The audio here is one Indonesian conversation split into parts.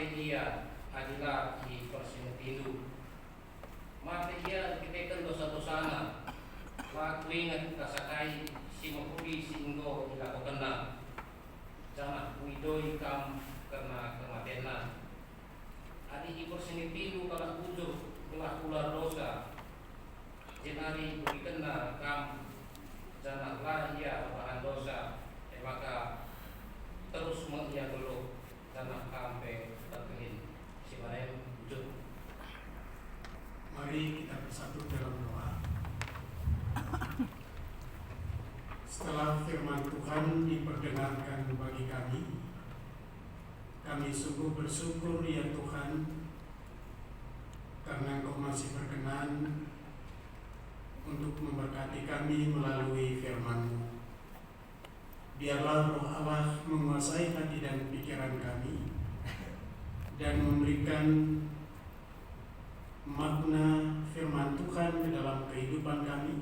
mate ia adalah di persentindu. Mate ia dikitakan dosa-dosana. Waktu ingat kasakai si mapuri singgo dilakukan na. Jangan kuidoi kam karena kematian. Adi di persentindu kalau bujur telah ular dosa. Jenari berikan na kam janganlah ia bahan dosa. Maka terus mengia dulu tanah kampe terkini si Maryam wujud. Mari kita bersatu dalam doa. Setelah firman Tuhan diperdengarkan bagi kami sungguh bersyukur ya Tuhan, karena Engkau masih berkenan untuk memberkati kami melalui firman-Mu. Biarlah Roh Allah menguasai hati dan pikiran kami dan memberikan makna firman Tuhan ke dalam kehidupan kami.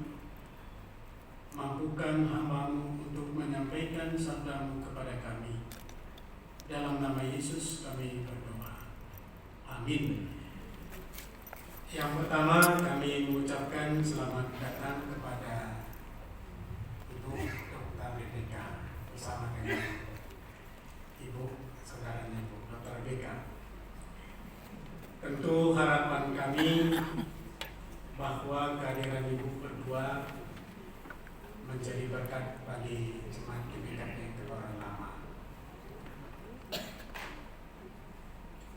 Mampukan hamba-Mu untuk menyampaikan sabda-Mu kepada kami. Dalam nama Yesus kami berdoa. Amin. Yang pertama kami mengucapkan selamat datang kepada Ibu Dr. BPK bersama dengan Ibu saudaranya Ibu Dr. BK. Tentu harapan kami bahwa kehadiran Ibu berdua menjadi berkat bagi jemaat GBK yang Kebayoran Lama.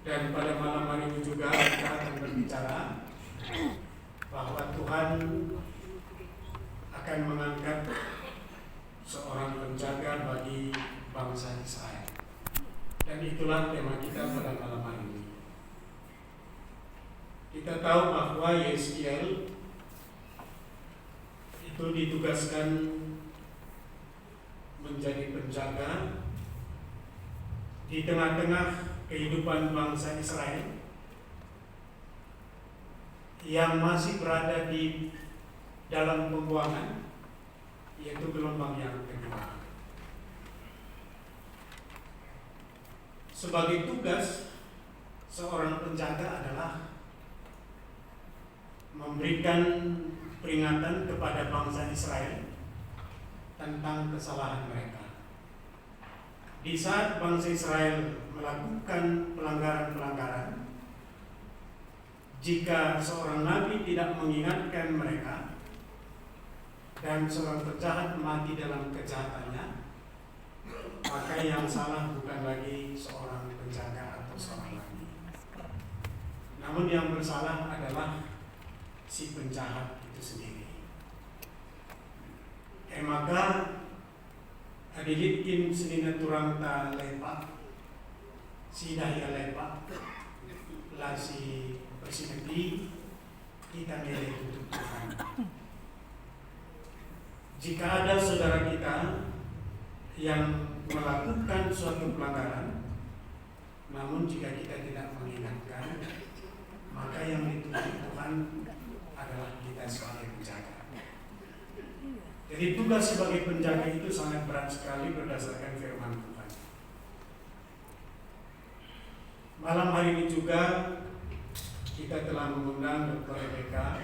Dan pada malam hari ini juga kita akan berbicara bahwa Tuhan akan mengangkat seorang penjaga bagi bangsa Israel. Dan itulah tema kita pada malam hari ini. Kita tahu bahwa Yeskiel itu ditugaskan menjadi penjaga di tengah-tengah kehidupan bangsa Israel yang masih berada di dalam pembuangan, yaitu gelombang yang kedua. Sebagai tugas seorang penjaga adalah memberikan peringatan kepada bangsa Israel tentang kesalahan mereka. Di saat bangsa Israel melakukan pelanggaran-pelanggaran, jika seorang nabi tidak mengingatkan mereka dan seorang penjahat mati dalam kejahatannya, maka yang salah bukan lagi seorang penjaga atau seorang nabi, namun yang bersalah adalah si penjahat itu sendiri. Maka adilitkin senina turang ta lepak, si daya lepak, lah si persineti kita milih untuk Tuhan. Jika ada saudara kita yang melakukan suatu pelanggaran, namun jika kita tidak mengingatkan, maka yang dituntut Tuhan adalah kita sebagai penjaga. Jadi tugas sebagai penjaga itu sangat berat sekali berdasarkan firman Tuhan. Malam hari ini juga kita telah mengundang Dr. Rebecca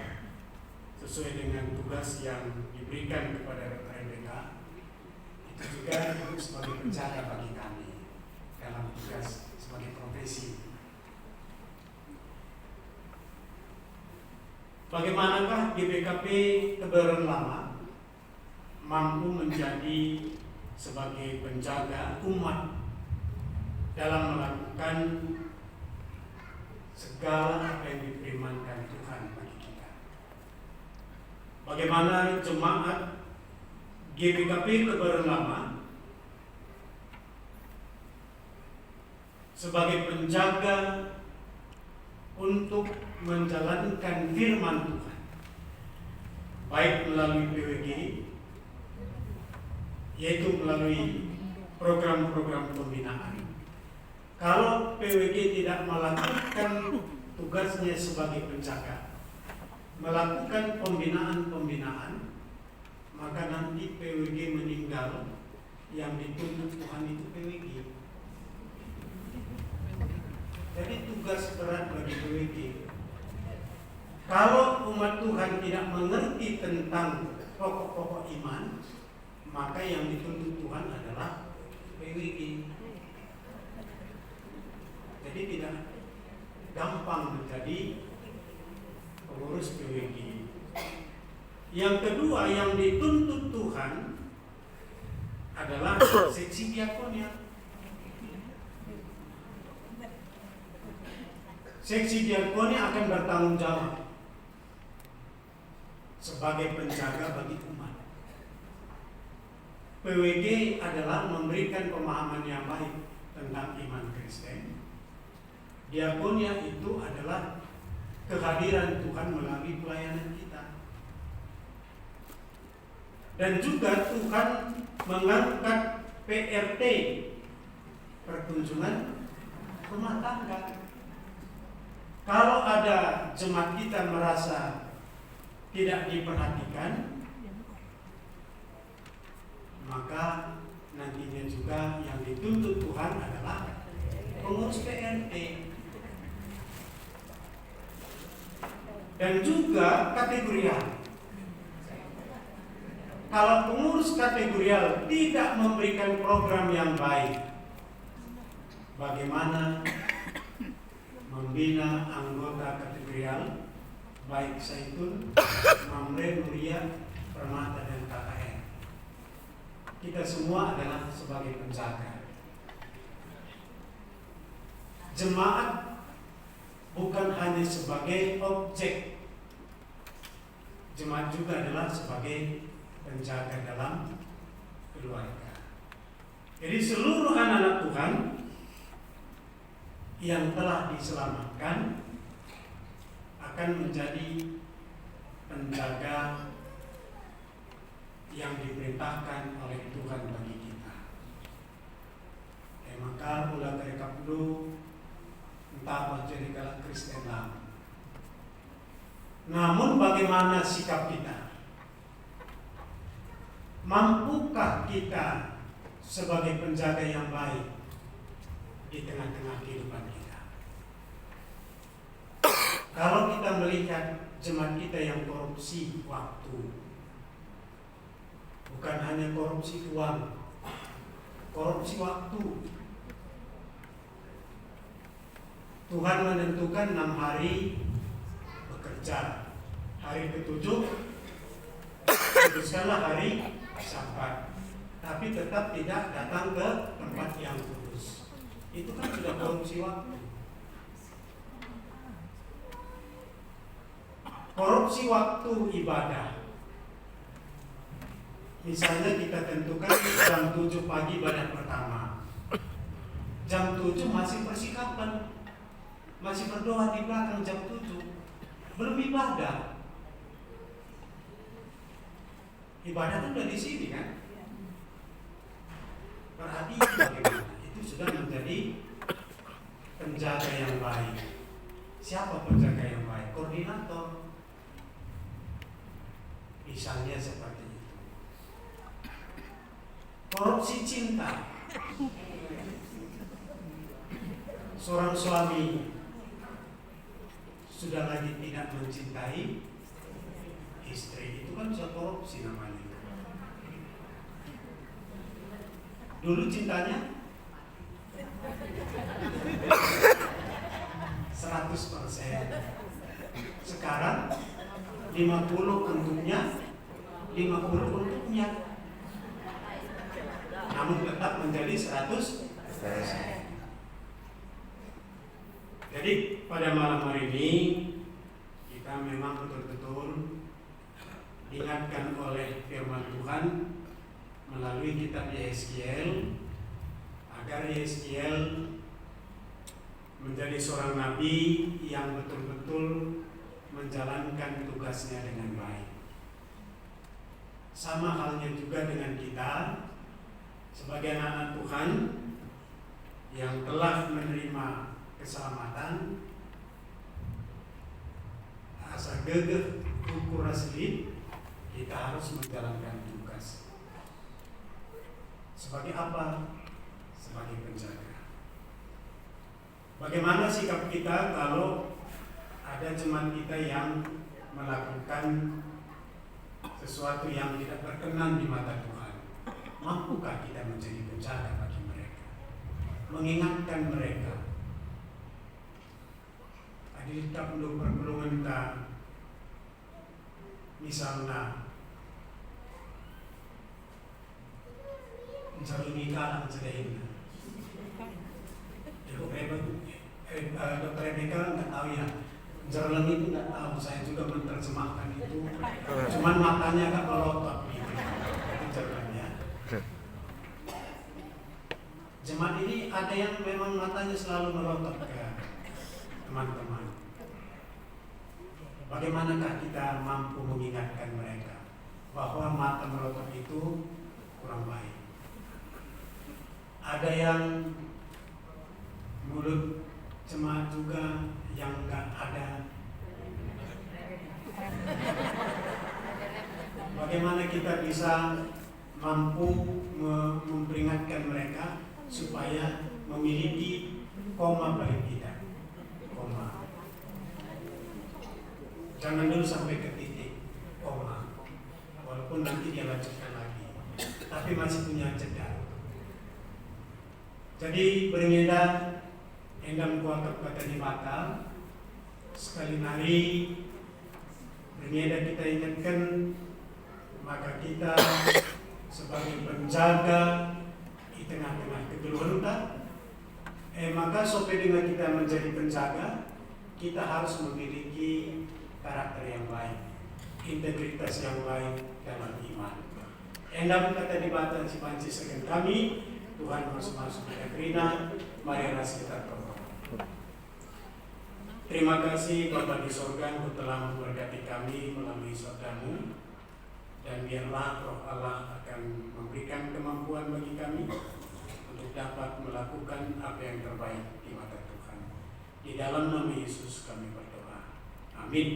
sesuai dengan tugas yang diberikan kepada Dr. Rebecca. Itu juga sebagai penjaga bagi kami dalam tugas sebagai profesi. Bagaimanakah GBKP Kebayoran Lama mampu menjadi sebagai penjaga umat dalam melakukan segala apa yang difirmankan Tuhan bagi kita? Bagaimana jemaat GBKP Kebayoran Lama sebagai penjaga untuk menjalankan firman Tuhan, baik melalui PWG, yaitu melalui program-program pembinaan. Kalau PWG tidak melakukan tugasnya sebagai penjaga, melakukan pembinaan-pembinaan, maka nanti PWG meninggal, yang dituntut Tuhan itu PWG. Jadi tugas berat bagi PWG. Kalau umat Tuhan tidak mengerti tentang pokok-pokok iman, maka yang dituntut Tuhan adalah PWG. Jadi tidak gampang menjadi pengurus PWG. Yang kedua yang dituntut Tuhan adalah seksi diakonia. Seksi diakonia akan bertanggung jawab sebagai penjaga bagi umat. PWG adalah memberikan pemahaman yang baik tentang iman Kristen. Diakonia itu adalah kehadiran Tuhan melalui pelayanan kita. Dan juga Tuhan mengangkat PRT, perkunjungan rumah tangga. Kalau ada jemaat kita merasa tidak diperhatikan, maka nantinya juga yang dituntut Tuhan adalah pengurus PRT. Dan juga kategorial. Kalau pengurus kategorial tidak memberikan program yang baik, bagaimana membina anggota kategorial baik Zaitun, Mamre, Nuria, Permata dan KKN? Kita semua adalah sebagai penjaga. Jemaat bukan hanya sebagai objek, jemaat juga adalah sebagai penjaga dalam keluarga. Jadi seluruh anak-anak Tuhan yang telah diselamatkan akan menjadi penjaga yang diperintahkan oleh Tuhan bagi kita. Maka ulah rekap dulu entah jadi kalau Kristen lama. Namun bagaimana sikap kita? Mampukah kita sebagai penjaga yang baik di tengah-tengah kehidupan kita? Kalau kita melihat jemaat kita yang korupsi waktu, bukan hanya korupsi uang, korupsi waktu. Tuhan menentukan 6 hari bekerja, hari ke-7 kuduskanlah hari Sabat, tapi tetap tidak datang ke tempat yang kudus. Itu kan sudah korupsi waktu. Korupsi waktu ibadah. Misalnya kita tentukan jam 7 pagi ibadah pertama, jam 7 masih persikapan, masih berdoa di belakang jam 7, belum ibadah. Ibadah kan udah di sini kan? Berarti bagaimana? Itu sudah menjadi penjaga yang baik. Siapa penjaga yang baik? Koordinator. Misalnya seperti itu. Korupsi cinta. Seorang suami sudah lagi tidak mencintai istri, itu kan sudah korupsi namanya. Dulu cintanya 100%, sekarang 50 untuknya, 50 untuknya, namun tetap menjadi 100%. Jadi pada malam hari ini kita memang betul-betul diingatkan oleh firman Tuhan melalui kitab Yeskiel agar Yeskiel menjadi seorang nabi yang betul-betul menjalankan tugasnya dengan baik. Sama halnya juga dengan kita sebagai anak Tuhan yang telah menerima keselamatan, asa gegeh ukur asli, kita harus menjalankan tugas. Sebagai apa? Sebagai penjaga. Bagaimana sikap kita kalau ada jemaat kita yang melakukan sesuatu yang tidak berkenan di mata Tuhan? Mampukah kita menjadi penjaga bagi mereka, mengingatkan mereka? Hadir kita perlu pergulungan kita, misalnya misalnya nikah sederhana. Dokter Rebecca nggak tahu ya, Jerlem itu nggak tahu, saya juga menerjemahkan itu, cuman matanya agak melotot gitu, itu Jerlemnya. Jemaat ini ada yang memang matanya selalu melotot ke teman-teman. Bagaimanakah kita mampu mengingatkan mereka bahwa mata melotot itu kurang baik? Ada yang mulut jemaat juga yang nggak ada. Bagaimana kita bisa mampu memperingatkan mereka supaya memiliki koma paling tidak, koma. Jangan dulu sampai ke titik koma, walaupun nanti dia lanjutkan lagi, tapi masih punya jeda. Jadi berbeda endam kuatap kata di mata. Sekali hari berbeda kita ingatkan, maka kita sebagai penjaga di tengah-tengah kekeluarga, maka sampai dengan kita menjadi penjaga, kita harus memiliki karakter yang baik, integritas yang baik dalam iman. Endam kata di mata si panci segen kami, Tuhan masuk-masuk ke Katrina, mari kita berdoa. Terima kasih Bapa di sorga, Engkau telah memberkati kami melalui sabdamu, dan biarlah Roh Allah akan memberikan kemampuan bagi kami untuk dapat melakukan apa yang terbaik di mata Tuhan. Di dalam nama Yesus kami berdoa. Amin.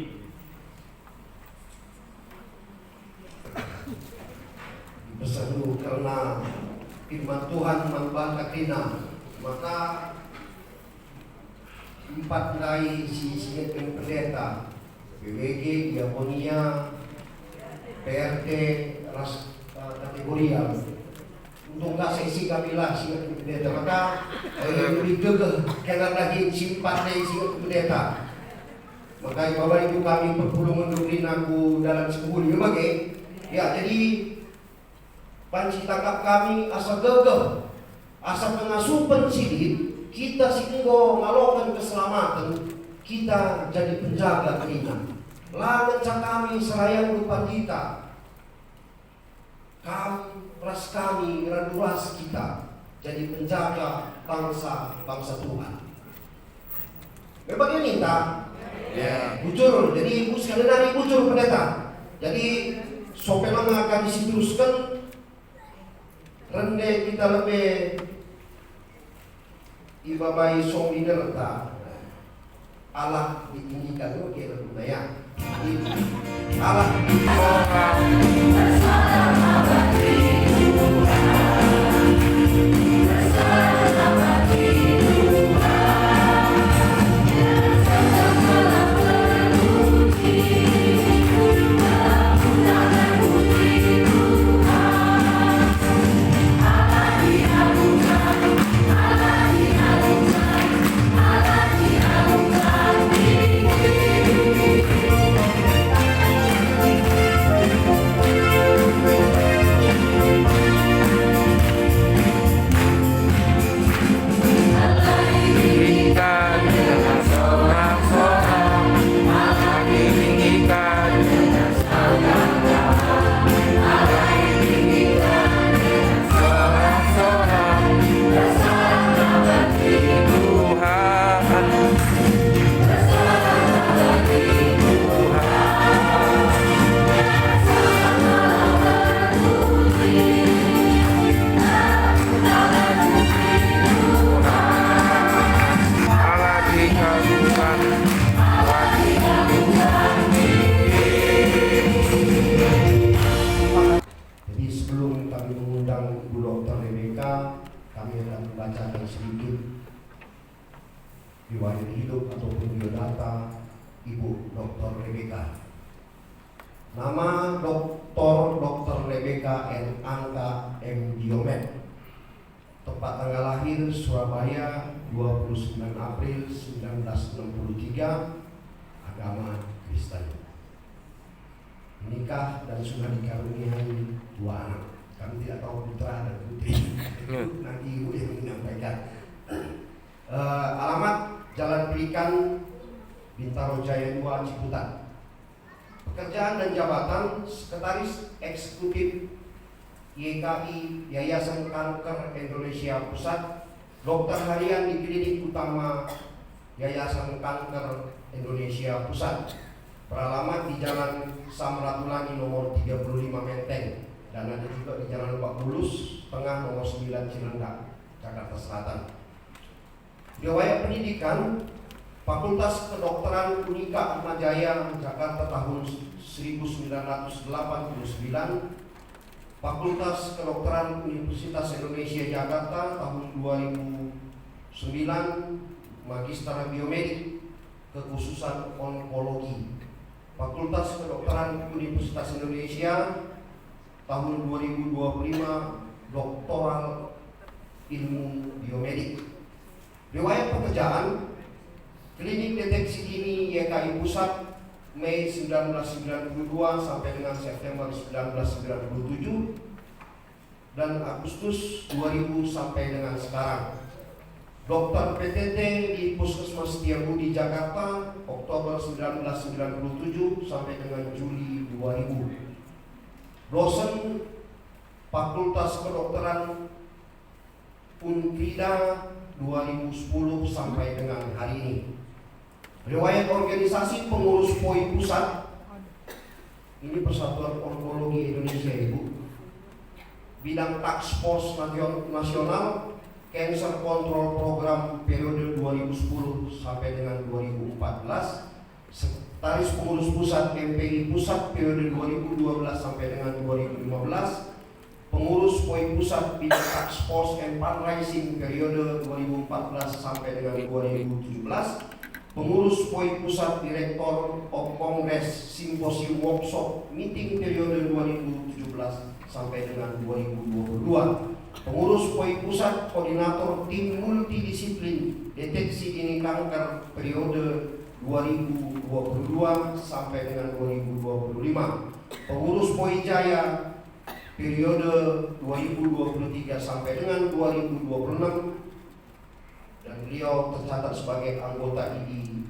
Bersatu karena firman Tuhan membantah kita, maka 4 nilai si pendeta, BWG, Diakonia, PRT, ras kategorial. Untuk sesi kabilah si pendeta, maka lebih gegeh karena lagi si 4 nilai si pendeta. Maka Bapak Ibu kami perpulungan doktrin aku dalam sebuah bagai ya, jadi panci tangkap kami asa gegeh, asa pengasupan sidik, kita singgo ngalokan keselamatan, kita jadi penjaga keringan. Langan kami serayang lupa kita, kami ras kami raduras kita jadi penjaga bangsa Tuhan. Bagaimana minta? Ya, bujur. Jadi sekali dari bujur pendeta. Jadi sopel akan diteruskan. Rende kita lebih ibabai song liderta Allah ditinggikan lo kira ya Allah riwayat hidup ataupun biodata Ibu Dr. Rebecca. Nama Dr. Rebecca N. Angka M. Diomet. Tempat tanggal lahir Surabaya 29 April 1963. Agama Kristen. Menikah dan sudah dikaruniai 2 anak. Kami tidak tahu putra dan putri. Nanti ibu yang menyampaikan. Alamat Jalan Pelikan, Bintaro Jaya 2, Ciputat. Pekerjaan dan jabatan Sekretaris Eksekutif YKI Yayasan Kanker Indonesia Pusat, Dokter Harian di Klinik Utama Yayasan Kanker Indonesia Pusat. Beralamat di Jalan Samratulangi nomor 35 Menteng, dan ada juga di Jalan Lebak Bulus Tengah nomor 9 Cilandak, Jakarta Selatan. Riwayat pendidikan Fakultas Kedokteran Unika Atmajaya Jakarta tahun 1989, Fakultas Kedokteran Universitas Indonesia Jakarta tahun 2009, Magister Biomedik kekhususan onkologi. Fakultas Kedokteran Universitas Indonesia tahun 2025, Doktoral Ilmu Biomedik. Riwayat pekerjaan Klinik Deteksi Dini YKI Pusat Mei 1992 sampai dengan September 1997 dan Agustus 2000 sampai dengan sekarang. Dokter PTT di Puskesmas Setiabudi Jakarta Oktober 1997 sampai dengan Juli 2000. Dosen Fakultas Kedokteran Unkrida 2010 sampai dengan hari ini. Riwayat organisasi pengurus POI Pusat. Ini Persatuan Onkologi Indonesia, Ibu. Bidang Task Force Nasional Cancer Control Program periode 2010 sampai dengan 2014. Sekretaris Pengurus Pusat MPI Pusat periode 2012 sampai dengan 2015. Pengurus POI Pusat Bidang Task Force and Fundraising periode 2014 sampai dengan 2017. Pengurus POI Pusat Direktor of Congress Symposium Workshop Meeting periode 2017 sampai dengan 2022. Pengurus POI Pusat Koordinator Tim Multidisiplin Deteksi Dini Kanker periode 2022 sampai dengan 2025. Pengurus POI Jaya periode 2023 sampai dengan 2026, dan beliau tercatat sebagai anggota ID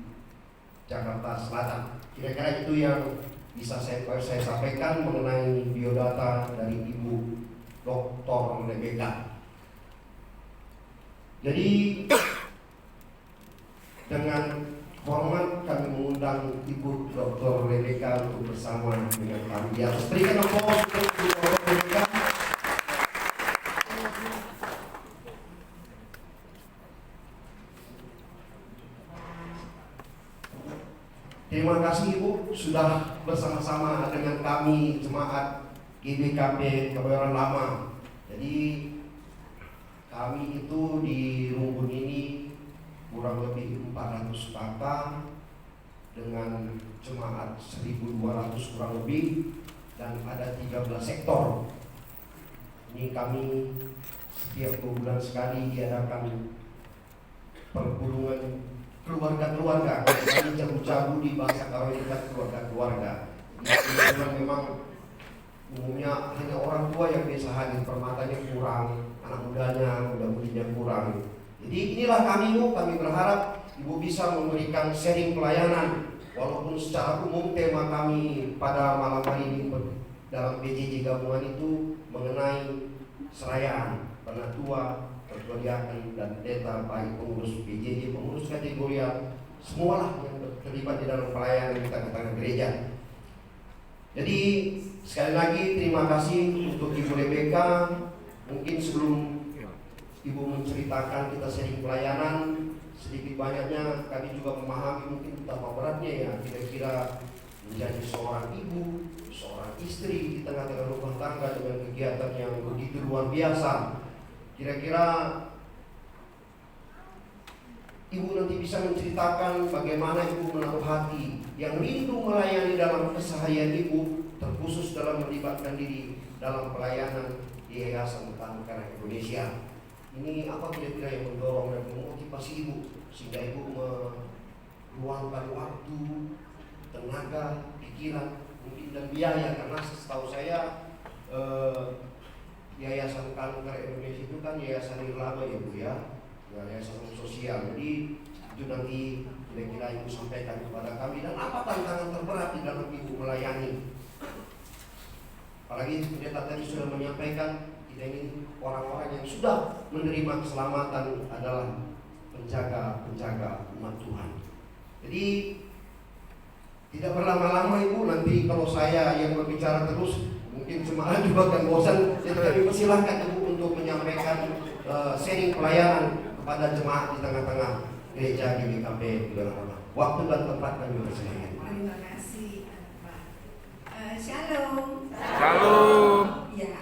Jakarta Selatan. Kira-kira itu yang bisa saya sampaikan mengenai biodata dari Ibu Dr. Rebecca. Jadi dengan hormat kami mengundang Ibu Dr. Rebecca untuk bersama dengan kami di atas. Berikan aplaus untuk Ibu Dr. Rebecca. Terima kasih Ibu sudah bersama-sama dengan kami jemaat GBKP Kebayoran Lama. Jadi kami itu di rumpun ini kurang lebih 400 kakak dengan jemaat 1.200 kurang lebih, dan ada 13 sektor. Ini kami setiap 2 bulan sekali diadakan pergulungan keluarga-keluarga. Kami cabu-cabu di bahasa kawin kita keluarga-keluarga. Jadi memang umumnya hanya orang tua yang biasa hadir, permatanya kurang, anak mudanya, muda-mudinya kurang. Jadi inilah kami berharap Ibu bisa memberikan sharing pelayanan. Walaupun secara umum tema kami pada malam hari ini dalam PJJ gabungan itu mengenai serayaan, penatua, perkuliahan, dan data baik pengurus PJJ, pengurus kategori, semualah yang terlibat di dalam pelayanan kita ke tengah gereja. Jadi sekali lagi terima kasih untuk Ibu Rebecca. Mungkin sebelum Ibu menceritakan kita sharing pelayanan, sedikit banyaknya kami juga memahami mungkin betapa beratnya ya kira-kira menjadi seorang ibu, seorang istri di tengah-tengah rumah tangga dengan kegiatan yang begitu luar biasa. Kira-kira Ibu nanti bisa menceritakan bagaimana ibu menaruh hati yang rindu melayani dalam keseharian ibu, terkhusus dalam melibatkan diri dalam pelayanan di Yayasan Kanker Indonesia. Ini apa kira-kira yang mendorong dan memotivasi ibu sehingga ibu meluangkan waktu, tenaga, pikiran, mungkin dan biaya, karena setahu saya Yayasan Kanker Indonesia itu kan yayasan nirlaba ya Bu ya, yayasan sosial. Jadi itu nanti kira-kira ibu sampaikan kepada kami, dan apa tantangan terberat di dalam ibu melayani. Apalagi pendeta tadi sudah menyampaikan kita ini orang-orang yang sudah menerima keselamatan adalah penjaga umat Tuhan. Jadi tidak berlama-lama ibu, nanti kalau saya yang berbicara terus mungkin jemaat juga akan bosan. Jadi kami persilahkan ibu untuk menyampaikan sharing pelayanan kepada jemaat di tengah-tengah gereja GBKP Wilayah. Waktu dan tempat kami persilahkan. Terima kasih Pak. Shalom. Shalom. Ya,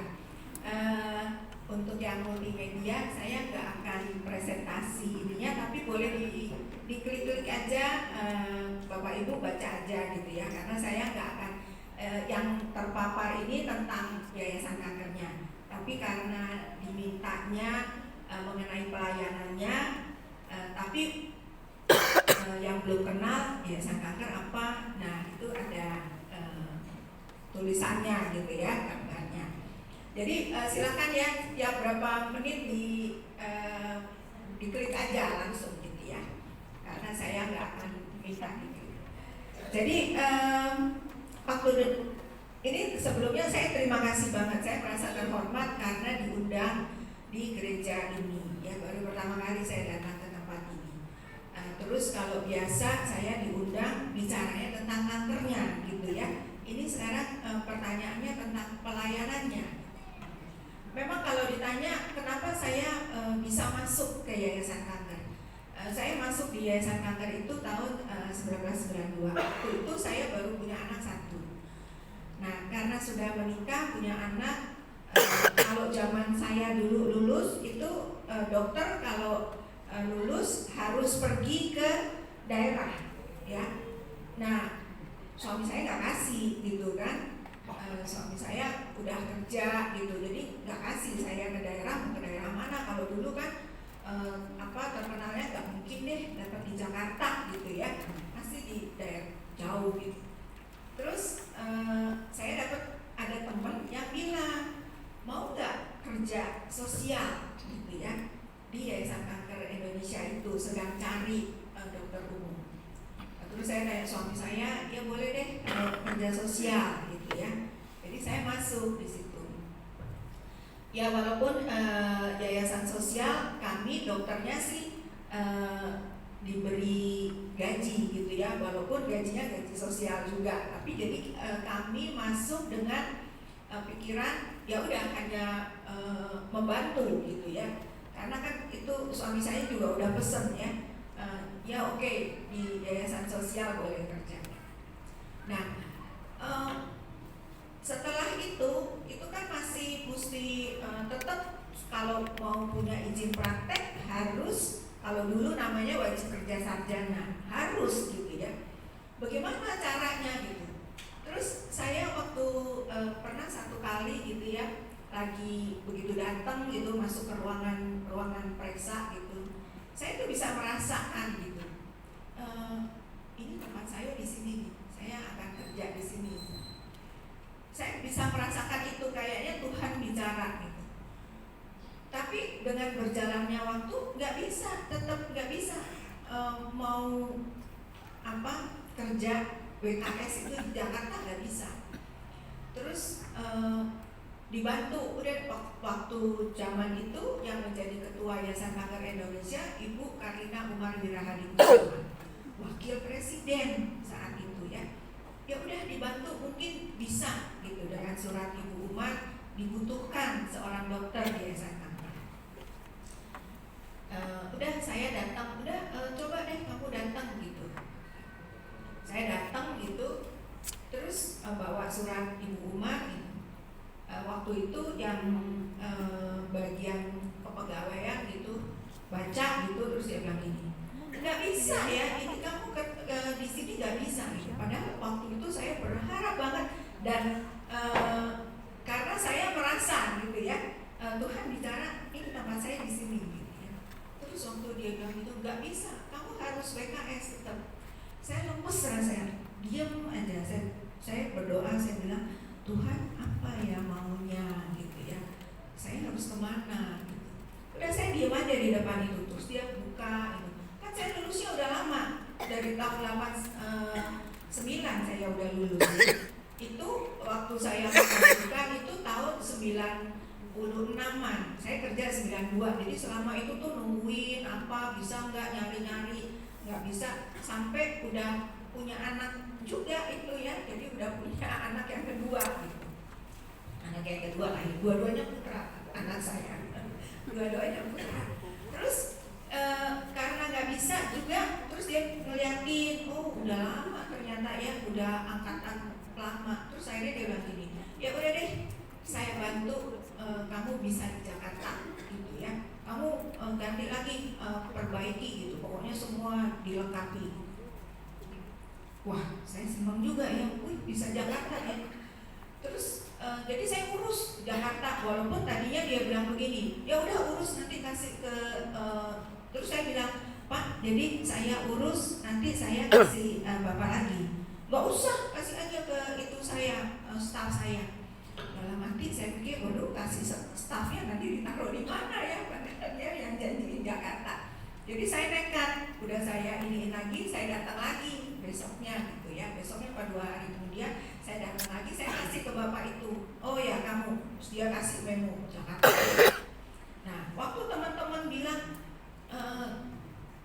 untuk yang multimedia saya nggak akan presentasi ininya, tapi boleh diklik-klik aja, Bapak Ibu baca aja gitu ya, karena saya nggak akan yang terpapar ini tentang yayasan kankernya, tapi karena dimintanya mengenai pelayanannya, tapi yang belum kenal yayasan kanker apa, nah itu ada tulisannya gitu ya, gambarnya. Jadi silakan ya berapa menit diklik aja langsung gitu ya, karena saya nggak akan minta gitu. Jadi waktu ini sebelumnya saya terima kasih banget, saya merasa terhormat karena diundang di gereja ini ya, baru pertama kali saya datang ke tempat ini. Terus kalau biasa saya diundang bicaranya tentang kankernya gitu ya. Ini sekarang pertanyaannya tentang pelayanannya. Memang kalau ditanya kenapa saya bisa masuk ke Yayasan Kanker, saya masuk di Yayasan Kanker itu tahun 1992. Waktu itu saya baru punya anak satu. Nah, karena sudah menikah punya anak, kalau zaman saya dulu lulus itu dokter kalau lulus harus pergi ke daerah, ya. Nah, suami saya nggak kasih gitu kan. Suami saya udah kerja gitu, jadi nggak kasih saya ke daerah. Mau ke daerah mana? Kalau dulu kan terkenalnya nggak mungkin deh dapat di Jakarta gitu ya, pasti di daerah jauh gitu. Terus saya dapat ada teman yang bilang mau nggak kerja sosial gitu ya di Yayasan Kanker Indonesia itu, sedang cari dokter umum. Terus saya tanya suami saya, ya boleh deh kerja sosial gitu ya. Jadi saya masuk di situ. Ya walaupun yayasan sosial kami dokternya sih diberi gaji gitu ya, walaupun gajinya gaji sosial juga. Tapi jadi kami masuk dengan pikiran ya udah hanya membantu gitu ya. Karena kan itu suami saya juga udah pesen ya. Ya oke, di yayasan sosial boleh kerja. Nah, setelah itu kan masih mesti tetap kalau mau punya izin praktek harus, kalau dulu namanya wajib kerja sarjana, harus gitu ya. Bagaimana caranya gitu? Terus saya waktu pernah satu kali gitu ya, lagi begitu datang gitu masuk ke ruangan periksa gitu, saya tuh bisa merasakan gitu. Ini tempat saya di sini nih, saya akan kerja di sini. Saya bisa merasakan itu, kayaknya Tuhan bicara gitu. Tapi dengan berjalannya waktu tetap nggak bisa mau kerja WKS itu di Jakarta nggak bisa. Terus dibantu udah waktu zaman itu yang menjadi ketua Yayasan Kanker Indonesia Ibu Karina Umar Wirahadi Kusuma, wakil presiden saat itu ya. Ya udah dibantu, mungkin bisa gitu dengan surat Ibu Umar, dibutuhkan seorang dokter di Yayasan Kanker. Udah saya datang, coba deh kamu datang gitu. Saya datang gitu, terus bawa surat Ibu Umar gitu. Waktu itu yang bagian kepegawaian gitu baca gitu, terus dia bilang gini, nggak bisa ya, ini kamu di sini nggak bisa gitu. Padahal waktu itu saya berharap banget dan karena saya merasa gitu ya, Tuhan bicara ini tempat saya di sini gitu ya. Terus waktu dia bilang itu nggak bisa, kamu harus WKS tetap. Saya lemes rasanya, diam aja. Saya berdoa, saya bilang Tuhan apa ya maunya gitu ya, saya harus kemana gitu. Udah saya diam aja di depan itu, terus dia buka gitu. Kan saya lulusnya udah lama, dari tahun 89 saya udah lulus. Itu waktu saya mengajukan itu tahun 96-an, saya kerja 92. Jadi selama itu tuh nungguin apa bisa nggak, nyari-nyari nggak bisa, sampai udah punya anak juga itu ya, jadi udah punya anak yang kedua gitu. Anak yang kedua lagi, dua-duanya putra anak saya, dua-duanya putra. Terus karena nggak bisa juga, terus dia ngeliatin, oh udah lama ternyata ya, udah angkatan lama. Terus akhirnya dia bilang gini, ya udah deh, saya bantu kamu bisa di Jakarta gitu ya, kamu ganti lagi, perbaiki gitu, pokoknya semua dilengkapi. Wah, saya senang juga ya, bisa Jakarta ya. Terus jadi saya urus Jakarta, walaupun tadinya dia bilang begini, ya udah urus nanti kasih ke. Terus saya bilang, Pak, jadi saya urus nanti saya kasih Bapak lagi. Gak usah, kasih aja ke itu saya, staf saya. Dalam hati saya pikir, waduh kasih stafnya nanti ditaruh di mana ya, padahal dia yang janjiin Jakarta. Jadi saya nekat, udah saya iniin lagi, saya datang lagi besoknya gitu ya, besoknya apa 2 hari kemudian saya datang lagi, saya kasih ke bapak itu, oh ya kamu, terus dia kasih memo Jakarta. Nah waktu teman-teman bilang,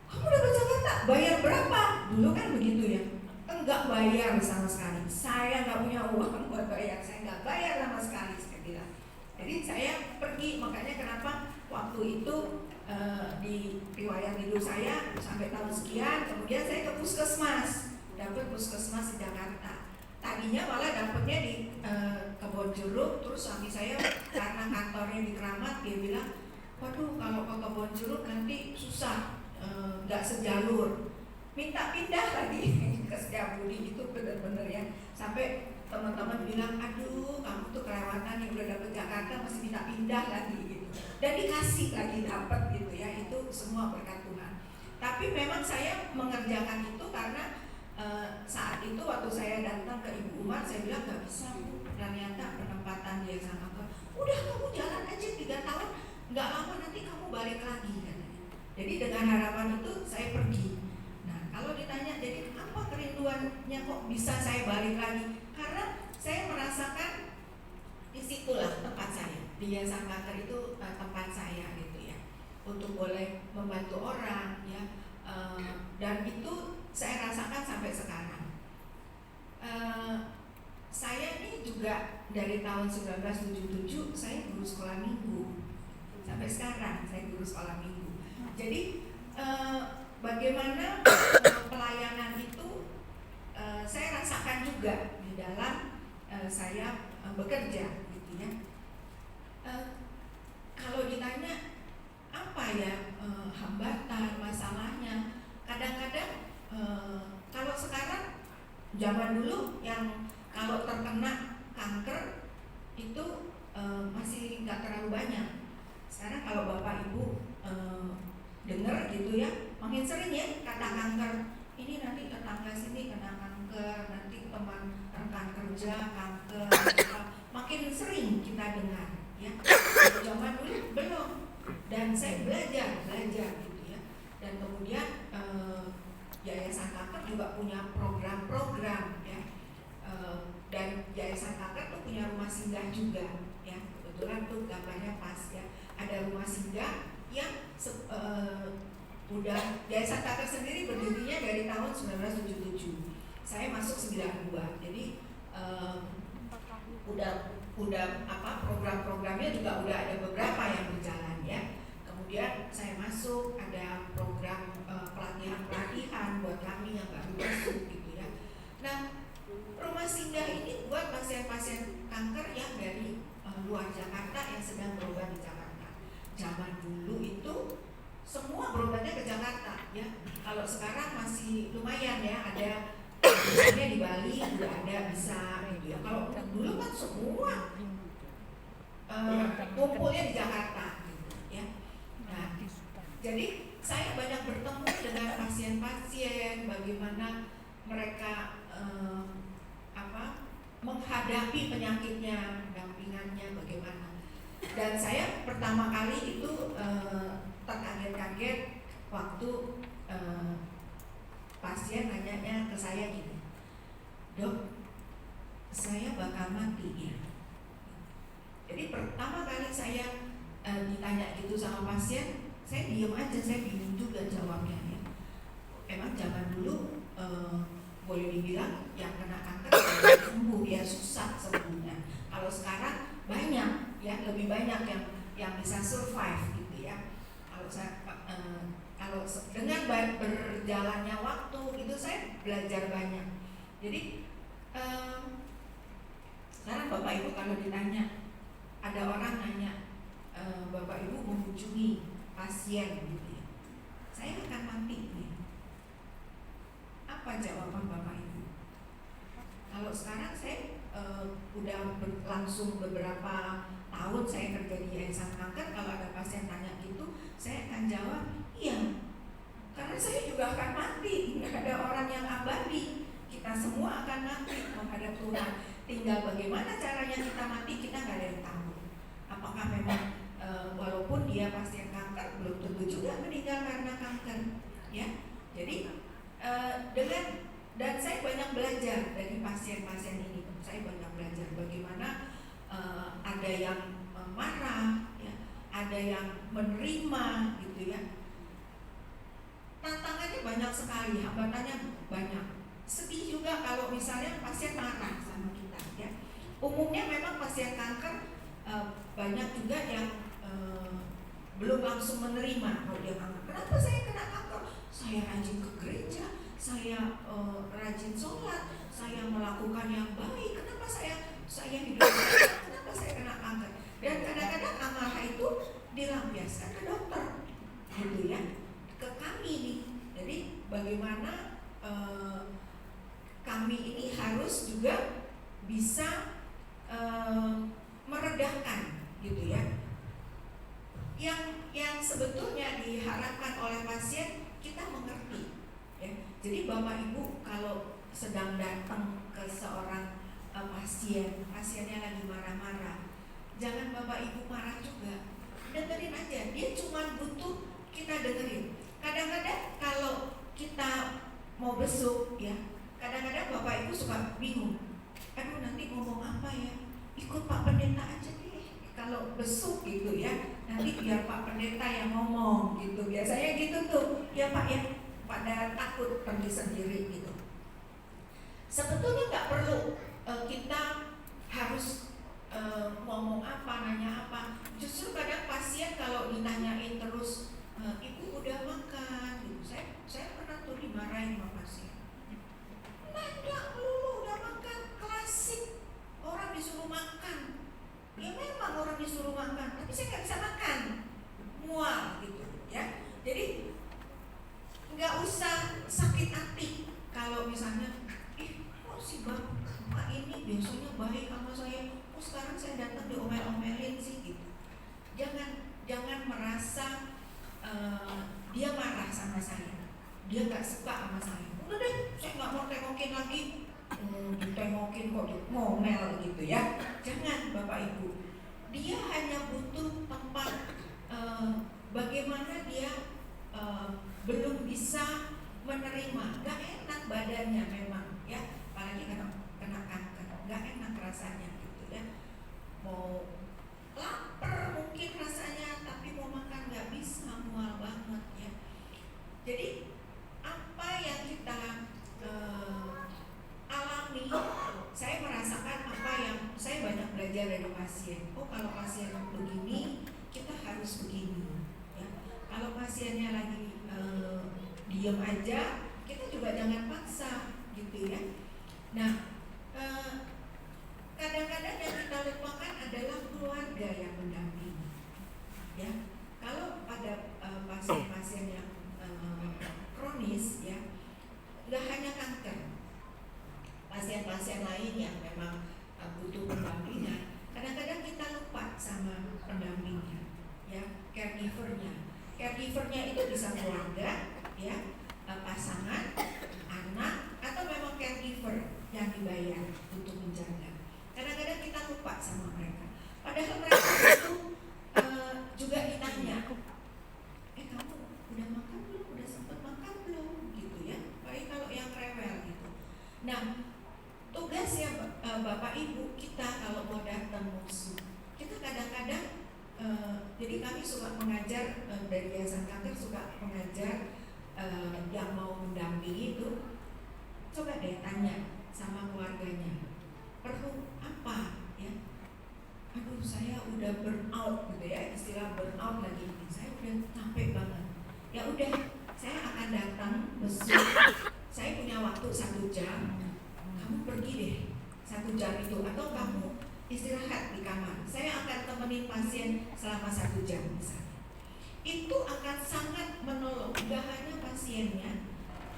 kamu udah ke Jakarta, bayar berapa? Dulu kan begitu ya, enggak bayar sama sekali, saya nggak punya uang buat bayar, saya nggak bayar sama sekali, saya bilang. Jadi saya pergi, makanya kenapa waktu itu di riwayat hidup saya sampai tahun sekian, kemudian saya ke puskesmas, dapat puskesmas di Jakarta. Tadinya malah dapatnya di Kebonjeruk, terus suami saya karena kantornya di Keramat, dia bilang, waduh kalau ke Kebonjeruk nanti susah, nggak sejalur, minta pindah lagi ke Setiabudi. Itu benar-benar ya, sampai teman-teman bilang, aduh kamu tuh kelewatan yang udah dapet Jakarta masih minta pindah lagi gitu, dan dikasih lagi dapat gitu ya. Itu semua berkat Tuhan. Tapi memang saya mengerjakan itu karena saat itu waktu saya datang ke Ibu Umar, saya bilang nggak bisa Bu, ternyata penempatan dia sama ke, udah kamu jalan aja 3 tahun, nggak lama nanti kamu balik lagi katanya. Jadi dengan harapan itu saya pergi. Nah kalau ditanya jadi apa kerinduannya kok bisa saya balik lagi, karena saya merasakan disitulah tempat saya, di Yayasan Kanker itu tempat saya gitu ya, untuk boleh membantu orang ya, dan itu saya rasakan sampai sekarang. Saya ini juga dari tahun 1977 saya guru sekolah minggu, sampai sekarang saya guru sekolah minggu. Jadi bagaimana pelayanan itu saya rasakan juga di dalam saya bekerja gitu ya. Kalau ditanya apa ya hambatan, masalahnya, kadang-kadang kalau sekarang, zaman dulu yang kalau terkena kanker itu masih nggak terlalu banyak. Sekarang kalau bapak ibu dengar gitu ya, makin sering ya kata kanker. Ini nanti tetangga sini kena kanker, nanti teman rekan kerja kanker, makin sering kita dengar ya. Zaman dulu belum, dan saya belajar gitu ya. Dan kemudian Yayasan Kanker juga punya program-program ya, dan Yayasan Kanker tuh punya rumah singgah juga ya. Kebetulan tuh gambarnya pas ya, ada rumah singgah yang udah Yayasan Kanker sendiri berdirinya dari tahun 1977. Saya masuk 92. Jadi udah apa program-programnya juga udah ada beberapa yang berjalan ya. Kemudian saya masuk, ada program pelatihan buat kami yang baru masuk gitu ya. Nah, rumah singgah ini buat pasien-pasien kanker yang dari luar Jakarta yang sedang berobat di Jakarta. Zaman dulu itu semua berobatnya ke Jakarta. ya. Kalau sekarang masih lumayan ya, ada misalnya di Bali juga ada bisa gitu ya. Kalau dulu kan semua kumpulnya di Jakarta gitu ya. Nah, jadi saya banyak bertemu dengan pasien-pasien, bagaimana mereka menghadapi penyakitnya, pendampingannya bagaimana. Dan saya pertama kali itu terkaget-kaget waktu pasien nanyanya ke saya gini, "Dok, saya bakal mati ya." Jadi pertama kali saya ditanya gitu sama pasien, saya diem aja, saya bingung juga jawabnya ya. Emang zaman dulu boleh dibilang yang kena kanker sembuh ya, susah sembuhnya. Kalau sekarang banyak ya, lebih banyak yang bisa survive gitu ya. Kalau dengan berjalannya waktu itu saya belajar banyak. Jadi sekarang Bapak Ibu kalau ditanya, ada orang nanya, Bapak Ibu mengunjungi pasien gitu ya, saya akan mati nih. Apa jawaban Bapak Ibu? Kalau sekarang saya udah berlangsung beberapa tahun saya kerja di Yayasan Kanker, kalau ada pasien tanya gitu, saya akan jawab, iya. Karena saya juga akan mati, nggak ada orang yang abadi. Kita semua akan mati menghadap Tuhan. Tinggal bagaimana caranya kita mati, kita nggak ada yang tahu. Apakah memang walaupun dia pasien kanker, belum tentu juga meninggal karena kanker, ya. Jadi dan saya banyak belajar dari pasien-pasien ini. Saya banyak belajar bagaimana ada yang marah, ya, ada yang menerima, gitu ya. Tantangannya banyak sekali, hambatannya banyak. Sedih juga kalau misalnya pasien marah sama kita, ya. Umumnya memang pasien kanker banyak juga yang belum langsung menerima kalau dia kanker. Kenapa saya kena kanker? Saya rajin ke gereja, saya rajin sholat, saya melakukan yang baik. Kenapa saya hidup baik? Kenapa saya kena kanker? Dan kadang-kadang amarah itu dilampiaskan ke dokter, gitu ya, ke kami nih. Jadi bagaimana kami ini harus juga bisa meredahkan, gitu ya. Yang sebetulnya diharapkan oleh pasien kita mengerti, ya. Jadi Bapak Ibu kalau sedang datang ke seorang pasiennya lagi marah-marah, jangan Bapak Ibu marah juga, dengerin aja. Dia cuma butuh kita dengerin. Kadang-kadang kalau kita mau besuk, ya, kadang-kadang Bapak Ibu suka bingung. Aduh, nanti ngomong apa ya? Ikut Pak Pendeta aja deh. Kalau besuk gitu ya, nanti biar Pak Pendeta yang ngomong gitu. Biasanya gitu tuh, ya Pak ya. Pada takut pergi sendiri gitu. Sebetulnya nggak perlu kita harus ngomong apa, nanya apa. Justru kadang pasien kalau ditanyain terus, Ibu udah makan gitu. Saya pernah tuh dimarahin sama pasien. Nanya lu udah makan, klasik. Orang disuruh makan. Ya memang orang disuruh makan, tapi saya nggak bisa makan. Mual gitu ya. Jadi nggak usah sakit hati kalau misalnya, kok si bapak ini biasanya baik sama saya, kok sekarang saya datang diomel-omelin sih gitu. Jangan merasa dia marah sama saya, dia nggak suka sama saya. Udah deh, saya nggak mau tengokin lagi. Ditengokin kok ngomel gitu ya. Jangan Bapak Ibu. Dia hanya butuh tempat bagaimana dia belum bisa menerima. Gak enak badannya memang ya. Apalagi kena kanker, gak enak rasanya gitu ya. Mau lapar mungkin rasanya, tapi mau makan gak bisa, mual banget ya. Jadi apa yang kita alami, saya merasakan apa yang saya banyak belajar dari pasien. Oh, kalau pasien begini, kita harus begini. Ya. Kalau pasiennya lagi diam aja, kita juga jangan paksa, gitu ya. Nah, kadang-kadang yang kita lupakan adalah keluarga yang mendampingi. Ya, kalau pada pasien-pasien yang caregivernya itu bisa keluarga, ya, pasangan, anak, atau memang caregiver yang dibayar untuk menjaga. Kadang-kadang kita lupa sama mereka. Padahal mereka itu juga ditanya, kamu udah makan belum? Udah sempat makan belum? Gitu ya. Baik kalau yang rewel gitu. Nah, tugasnya Bapak Ibu kita kalau mau datang musuh, kita kadang-kadang jadi kami suka mengajar dari Yayasan Kanker, suka mengajar yang mau mendampingi itu, coba deh tanya sama keluarganya, perlu apa ya? Aduh, saya udah burn out gitu ya, istilah burn out lagi ini, saya udah capek banget. Ya udah, saya akan datang besok, saya punya waktu 1 jam, kamu pergi deh 1 jam itu, atau kamu istirahat di kamar. Saya akan temenin pasien selama 1 jam misalnya. Itu akan sangat menolong, tidak hanya pasiennya,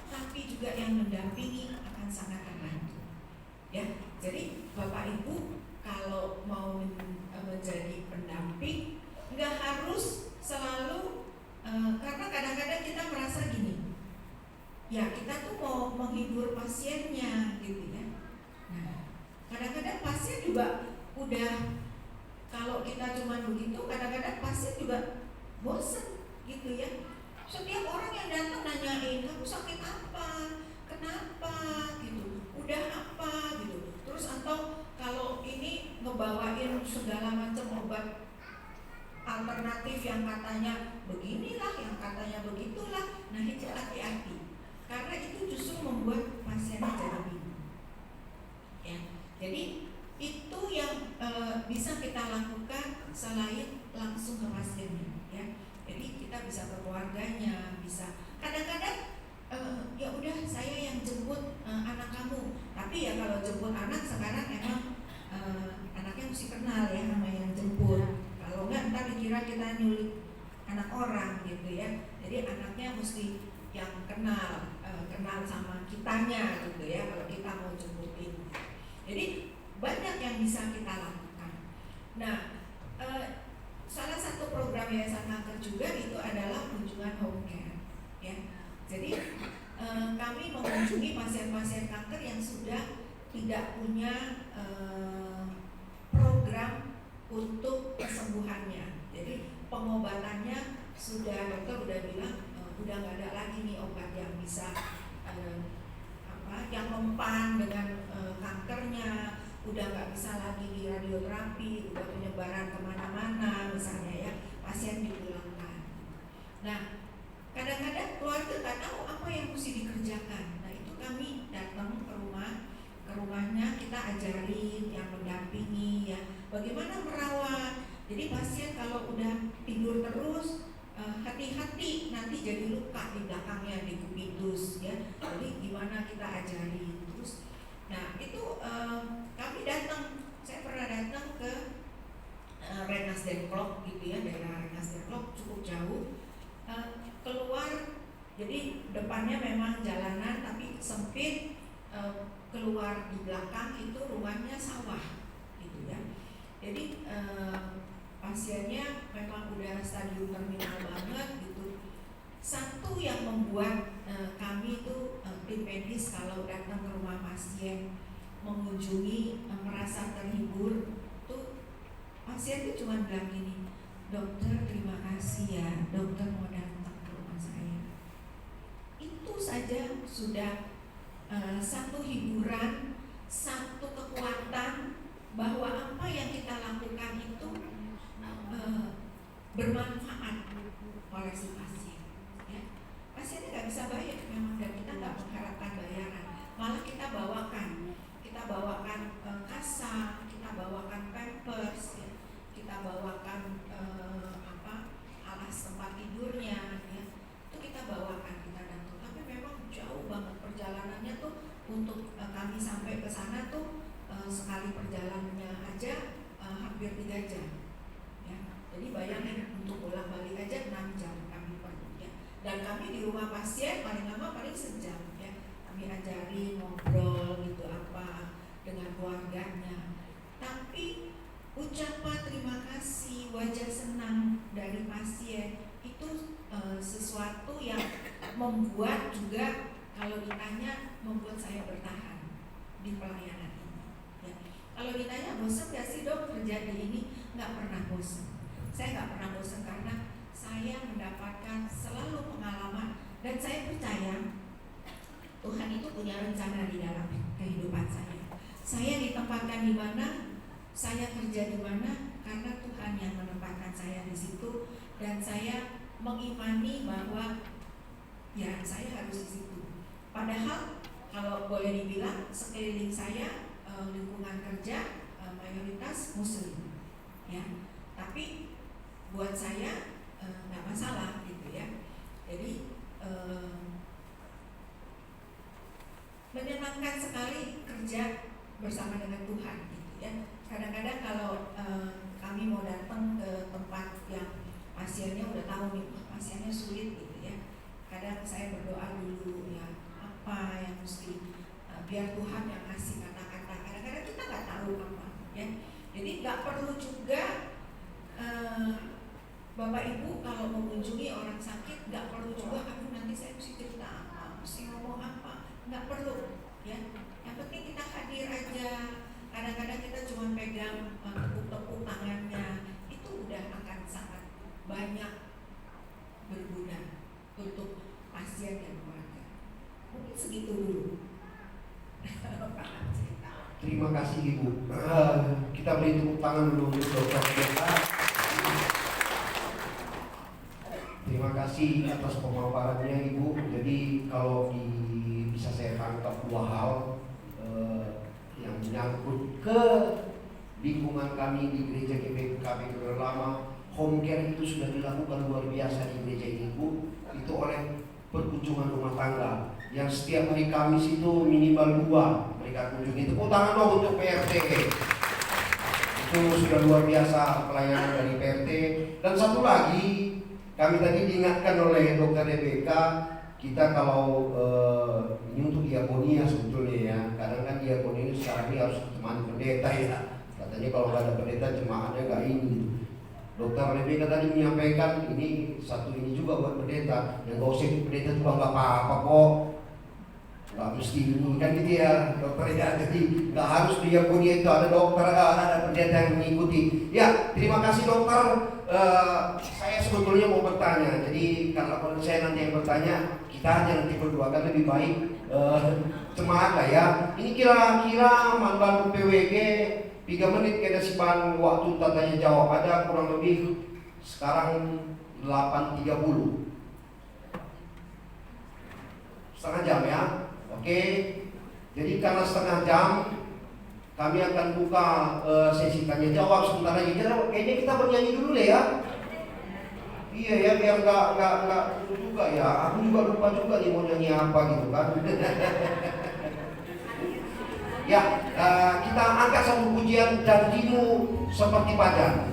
tapi juga yang mendampingi akan sangat terbantu. Ya, jadi Bapak Ibu kalau mau menjadi pendamping, nggak harus selalu karena kadang-kadang kita merasa gini, ya kita tuh mau menghibur pasiennya gitu ya. Nah, kadang-kadang pasien juga udah, kalau kita cuma begitu, kadang-kadang pasien juga bosan gitu ya. Setiap orang yang datang nanyain, kamu sakit apa, kenapa gitu, udah apa gitu. Terus atau kalau ini ngebawain segala macam obat alternatif yang katanya beginilah, yang katanya begitulah. Nah, itu hati-hati, karena itu justru membuat pasiennya jadi bingung. Ya, jadi itu yang bisa kita lakukan selain langsung ke pasiennya, ya. Jadi kita bisa ke keluarganya, bisa kadang-kadang ya udah saya yang jemput anak kamu. Tapi ya kalau jemput anak sekarang emang anaknya mesti kenal ya sama yang jemput. Kalau enggak ntar dikira kita nyulik anak orang gitu ya. Jadi anaknya mesti yang kenal sama kitanya gitu ya kalau kita mau jemputin. Jadi banyak yang bisa kita lakukan. Nah, salah satu program Yayasan Kanker juga itu adalah kunjungan home care, ya. Jadi kami mengunjungi pasien-pasien kanker yang sudah tidak punya program untuk kesembuhannya. Jadi pengobatannya sudah, dokter udah bilang udah nggak ada lagi nih obat yang bisa yang mempan dengan kankernya, udah nggak bisa lagi di radioterapi, udah penyebaran kemana-mana misalnya ya, pasien dipulangkan. Nah, kadang-kadang keluarga nggak tahu apa yang mesti dikerjakan. Nah, itu kami datang ke rumahnya, kita ajarin yang mendampingi ya, bagaimana merawat. Jadi pasien kalau udah tidur terus, hati-hati nanti jadi luka di belakangnya, di kubitus ya. Jadi gimana kita ajarin terus. Nah, itu kami datang, saya pernah datang ke Rengas Dengklok gitu ya, daerah Rengas Dengklok cukup jauh. Keluar, jadi depannya memang jalanan tapi sempit, keluar di belakang itu rumahnya sawah gitu ya. Jadi pasiennya memang udah stadium terminal banget gitu. Satu yang membuat kami itu tim medis kalau datang ke rumah pasien mengunjungi merasa terhibur tuh, pasien itu cuma bilang gini, dokter terima kasih ya, dokter mau datang ke rumah saya. Itu saja sudah satu hiburan, satu kekuatan bahwa apa yang kita lakukan itu bermanfaat oleh si pasien. Ya. Pasiennya nggak bisa bayar memang, dan kita nggak mengharapkan bayaran. Malah kita bawakan kasa, kita bawakan pampers, ya. Kita bawakan alas tempat tidurnya, ya. Itu kita bawakan, kita datang. Tapi memang jauh banget perjalanannya tuh untuk kami sampai ke sana tuh sekali perjalanannya aja hampir 3 jam. Ya. Jadi bayangin untuk pulang balik aja 6 jam kami pergi ya. Dan kami di rumah pasien paling lama paling sejam ya. Kami ajari ngobrol gitu apa dengan keluarganya. Tapi ucapan terima kasih, wajah senang dari pasien itu sesuatu yang membuat juga kalau ditanya membuat saya bertahan di pelayanan ini. Ya. Kalau ditanya bosan gak sih dok kerja di ini, nggak pernah bosan. Saya nggak pernah bosan karena saya mendapatkan selalu pengalaman dan saya percaya Tuhan itu punya rencana di dalam kehidupan saya. Saya ditempatkan di mana, saya kerja di mana karena Tuhan yang menempatkan saya di situ dan saya mengimani bahwa ya saya harus di situ. Padahal kalau boleh dibilang sekeliling saya lingkungan kerja mayoritas Muslim, ya. Tapi buat saya nggak masalah gitu ya. Jadi menyenangkan sekali kerja bersama dengan Tuhan gitu ya. Kadang-kadang kalau kami mau datang ke tempat yang pasiennya udah tahu nih pasiennya sulit gitu ya, kadang saya berdoa dulu ya apa yang mesti biar Tuhan yang kasih kata-kata. Kadang-kadang kita nggak tahu apa ya, jadi nggak perlu juga Bapak Ibu kalau mengunjungi orang sakit nggak perlu juga aduh nanti saya mesti cerita apa, mesti ngomong apa, nggak perlu ya. Yang penting kita hadir aja. Kadang-kadang kita cuma pegang tepuk-tepuk tangannya, itu udah akan sangat banyak berguna untuk pasien dan keluarga. Mungkin segitu dulu. Terima kasih Ibu. Kita beri tepuk tangan dulu untuk Dr. Beta. Terima kasih atas pemaparannya Ibu. Jadi kalau bisa saya tangkap dua hal yang menyangkut ke lingkungan kami di gereja GPKB Keluar Lama. Home care itu sudah dilakukan luar biasa di gereja ini Bu. Itu oleh perkunjungan rumah tangga yang setiap hari Kamis itu minimal 2 mereka kunjungi. Tepuk tangan dong untuk PRT. Itu sudah luar biasa pelayanan dari PRT. Dan satu lagi, kami tadi diingatkan oleh Dr. Rebecca, kita kalau ini untuk diakonia sebetulnya ya. Kadang kan diakonia ini sekarang ini harus ditemani pendeta ya. Katanya kalau nggak ada pendeta jemaatnya nggak ini. Dokter Rebecca tadi menyampaikan ini satu ini juga buat pendeta. Yang nggak usah pendeta juga nggak apa-apa kok. Nggak mesti ini kan gitu ya dokter ya. Jadi nggak harus diakonia itu ada dokter, ada pendeta yang mengikuti. Ya terima kasih dokter. Saya sebetulnya mau bertanya. Jadi kalau saya nanti yang bertanya, kita aja nanti berdua kan lebih baik jemaat lah ya. Ini kira-kira mantan PWG 3 menit kedasipan waktu tanya jawab ada kurang lebih sekarang 8.30 setengah jam ya. Oke. Jadi karena setengah jam kami akan buka sesi tanya jawab sebentar lagi. Kayaknya kita bernyanyi dulu deh ya. Iya ya biar nggak itu juga ya. Aku juga lupa juga nih mau nyanyi apa gitu kan. Ya, kita angkat satu pujian Janjimu Seperti Fajar.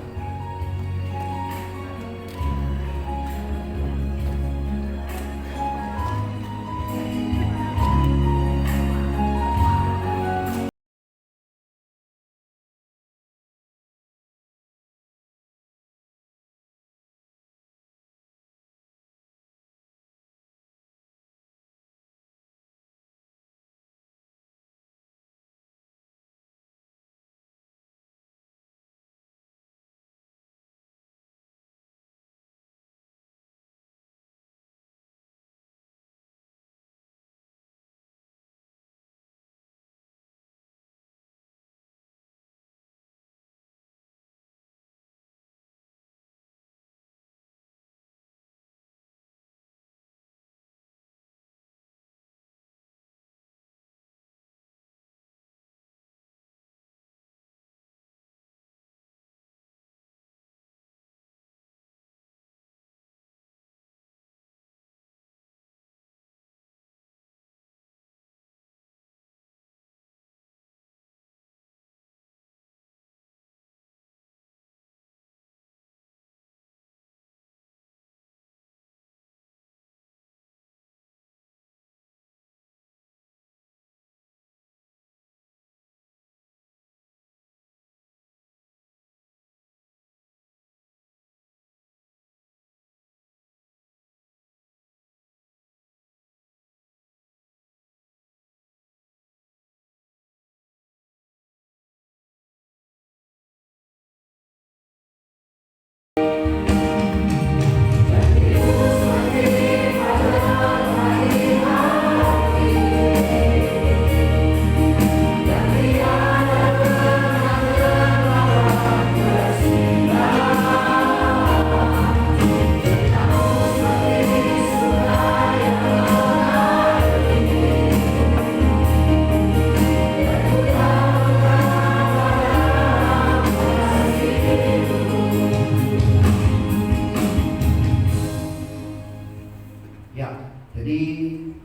Ya, jadi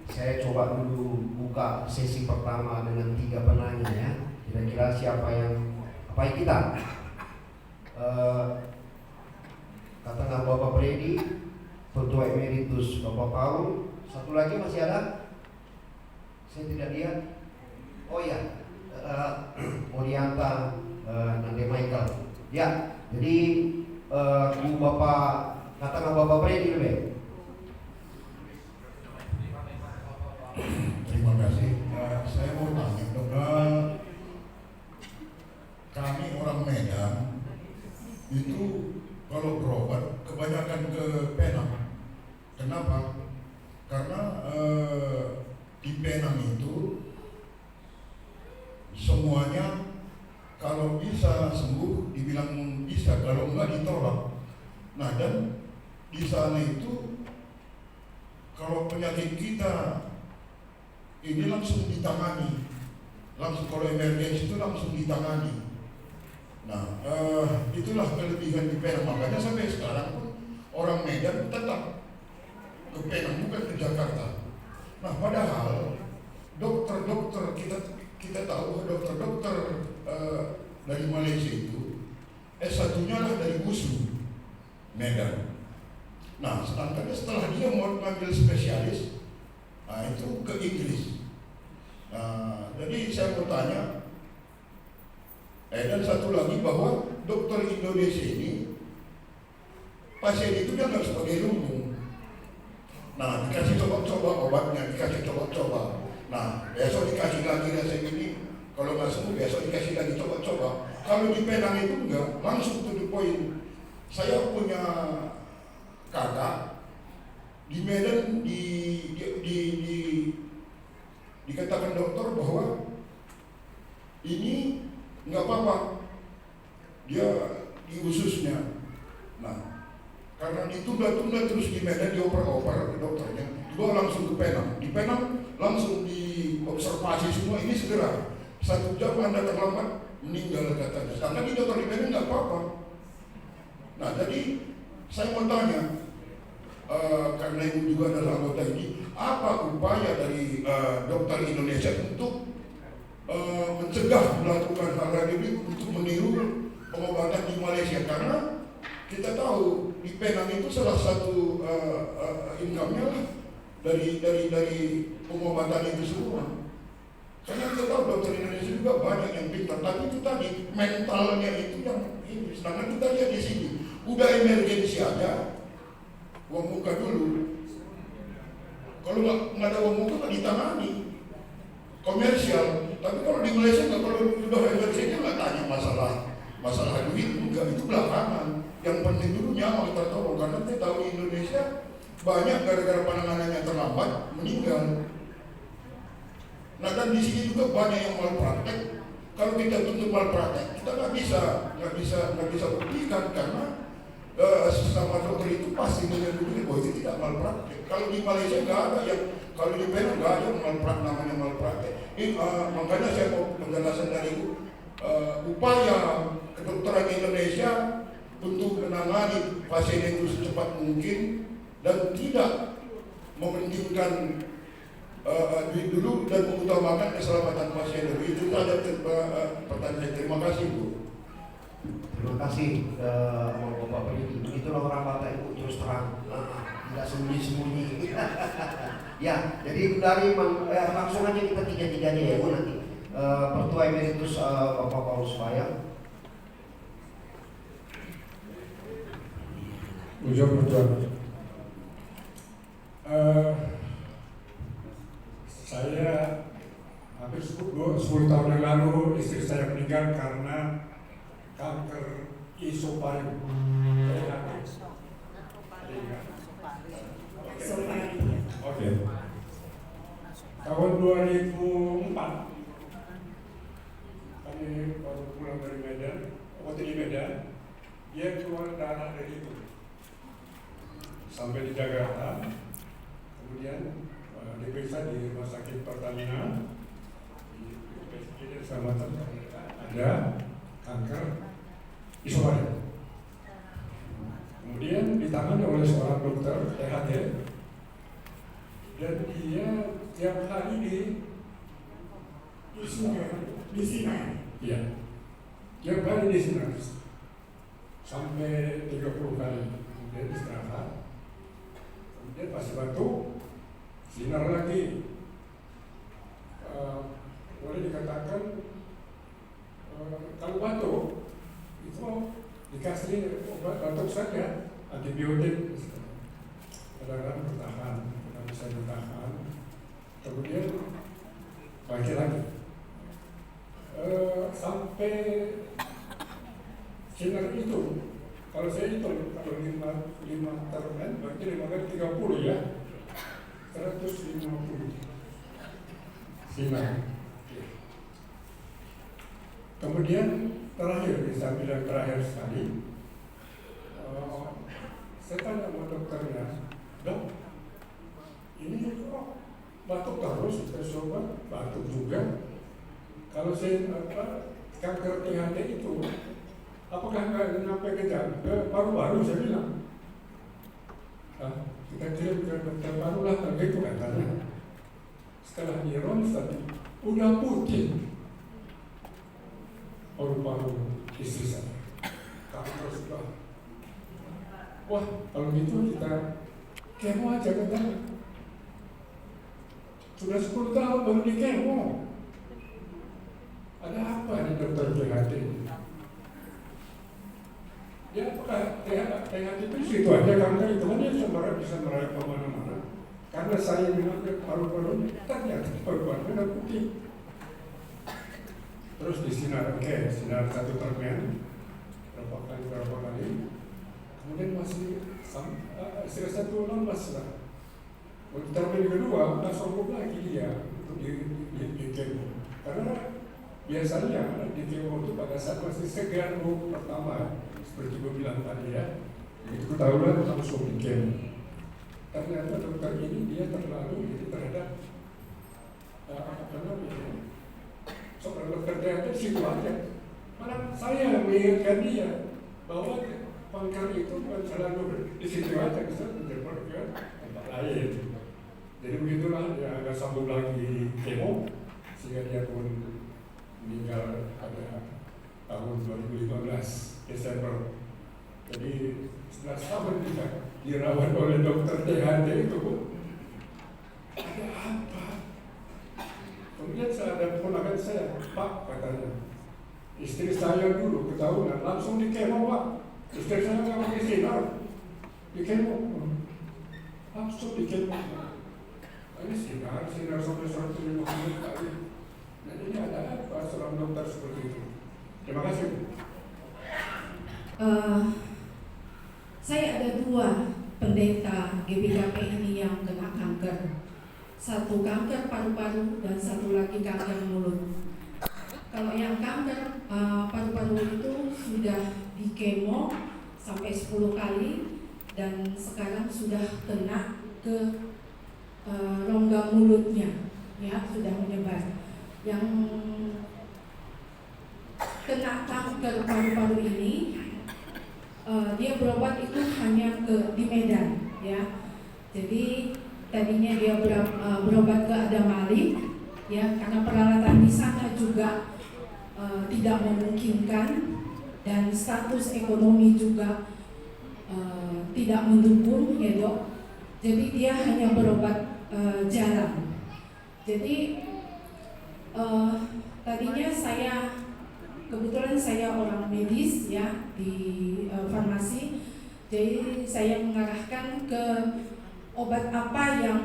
saya coba dulu buka sesi pertama dengan 3 penanya ya. Kira-kira siapa yang kita? Katakan Bapak Freddy, Ketua Emeritus Bapak Paul. Satu lagi masih ada? Saya tidak lihat. Oh ya, Orianta Nande Michael. Ya, jadi Bapak katakan Bapak Freddy lebih. Terima kasih. Saya mau tanya, Dokter, kami orang Medan itu kalau berobat kebanyakan ke Penang. Kenapa? Karena di Penang itu semuanya kalau bisa sembuh dibilang bisa, kalau enggak ditolak. Nah, dan di sana itu kalau penyakit kita ini langsung ditangani, langsung kalau emergensi itu langsung ditangani. Nah, itulah kelebihan di Penang. Makanya sampai sekarang pun orang Medan tetap ke Penang, bukan ke Jakarta. Nah, padahal dokter-dokter kita tahu dokter-dokter dari Malaysia itu S1-nya lah dari USU Medan. Nah, sedangkan setelah dia mau ngambil spesialis, nah itu ke Inggris. Nah, jadi saya mau tanya, dan satu lagi bahwa dokter Indonesia ini pasien itu dianggap sebagai lumpuh. Nah, dikasih coba-coba obatnya, dikasih coba-coba. Nah, besok dikasih lagi resep ini, kalau nggak sembuh besok dikasih lagi coba-coba. Kalau di Penang itu enggak, langsung to the point. Saya punya kakak di Medan dikatakan dokter bahwa ini nggak apa-apa, dia di ususnya. Nah, karena ditunda-tunda terus di Medan dioper-oper dokternya, dibawa langsung ke Penang. Di Penang langsung diobservasi semua, ini segera 1 jam Anda terlambat meninggal katanya. Sedangkan di dokter di Medan nggak apa-apa. Nah, jadi saya mau tanya, karena ibu juga adalah anggota ini, apa upaya dari dokter Indonesia untuk mencegah melakukan hal ini untuk meniru pengobatan di Malaysia? Karena kita tahu di Penang itu salah satu income-nya lah dari pengobatan itu semua. Karena kita tahu dokter Indonesia juga banyak yang pintar, tapi itu tadi mentalnya itu yang ini. Sedangkan kita lihat di sini, udah emergensi aja, uang muka dulu. Kalau nggak ada uang muka nggak ditangani, komersial. Tapi kalau di Malaysia nggak, kalau udah emergensi nggak tanya masalah duit, enggak, itu belakangan. Yang penting dulu nyawa tertolong. Karena kita tahu di Indonesia banyak gara-gara penanganannya terlambat meninggal. Nah, dan di sini juga banyak yang malpraktek. Kalau kita tuntut malpraktek, kita nggak bisa buktikan, karena sesama dokter itu pasti menyebutkan bahwa itu tidak malpraktek. Kalau di Malaysia nggak ada yang, kalau di Penang nggak ada malpraktek, namanya malpraktek. Makanya saya mau penjelasan dari Ibu, upaya kedokteran Indonesia untuk menangani pasien itu secepat mungkin dan tidak mementingkan duit dulu dan mengutamakan keselamatan pasien dulu. Itu saja pertanyaan. Terima kasih, Bu. Terima kasih Bapak Freddy. Itulah orang Bapak Ibu, terus terang, tidak sembunyi-sembunyi. Ya, jadi dari langsung aja kita tiga-tiganya ya Bu nanti. Ketua Emeritus Bapak Paul Supaya. Ujung berjuang. Saya hampir 10 tahun yang lalu istri saya meninggal karena kanker isoparing. Oke. Tahun 2004 kami baru pulang dari Medan, waktu di Medan, dia keluar darah dari itu. Sampai di Jakarta, kemudian diperiksa di rumah sakit Pertamina, di Kecamatan ada kanker isoparing. Kemudian ditangani oleh seorang dokter THT dan dia tiap hari di sini. Iya. Tiap hari di sini sampai 30 kali. Kemudian istirahat. Kemudian pas batuk, sinar lagi. Boleh dikatakan kalau batuk itu dikasih obat batuk saja, antibiotik, kadang-kadang bertahan, kadang bisa bertahan, kemudian balik lagi sampai sinar itu. Kalau saya hitung, kalau 5 taruhan, berarti 5 kali 30 ya, 150 sinar. Kemudian terakhir, bisa bilang terakhir sekali, saya tanya sama dokternya, dok, ini kok batuk terus, saya coba batuk juga. Kalau saya kanker THT itu, apakah nggak sampai ke paru-paru? Saya bilang, kita kirim ke dokter paru lah, begitu katanya. Setelah nyiron tadi, udah putih paru-paru istri saya. Kanker sudah. Wah, kalau gitu kita kemo aja katanya. Sudah 10 tahun baru di kemo. Ada apa di dokter THT? Ya apakah THT itu situ aja, kanker itu kan dia bisa merayap kemana-mana. Karena saya bilangnya paru-paru, ternyata paru-paru udah putih. Terus disinar, sinar 1 termen, berapa kali. Kemudian masih istri 1 lemas lah. Untuk termen kedua, langsung lagi dia untuk di kemo. Karena biasanya di kemo itu pada saat masih segar pertama, seperti gue bilang tadi ya, itu ketahuan langsung di kemo. Ternyata dokter ini dia terlalu terhadap soal dokter THT situ aja. Malah saya mengingatkan dia bahwa kanker itu bukan selalu di situ aja, bisa menjadi ke tempat lain. Jadi begitulah dia agak sambung lagi kemo sehingga dia pun meninggal pada tahun 2015 Desember. Jadi 11 tahun juga dirawat oleh dokter THT itu. Ada apa? Kemudian saya ada ponakan saya, Pak katanya, istri saya dulu ketahuan langsung di kemo Pak. Istri saya nggak pakai sinar, di kemo, langsung di kemo. Ini sinar sampai 150 kali. Nah ini ada apa seorang dokter seperti itu? Terima kasih. Saya ada 2 pendeta GBKP ini yang kena kanker. 1 kanker paru-paru dan 1 lagi kanker mulut. Kalau yang kanker paru-paru itu sudah di kemo sampai 10 kali dan sekarang sudah kena ke rongga mulutnya, ya sudah menyebar. Yang kena kanker paru-paru ini dia berobat itu hanya di Medan, ya. Jadi tadinya dia berobat ke Adamalik, ya, karena peralatan di sana juga tidak memungkinkan dan status ekonomi juga tidak mendukung, ya dok. Jadi dia hanya berobat jarang. Jadi tadinya kebetulan saya orang medis ya di farmasi, jadi saya mengarahkan ke obat apa yang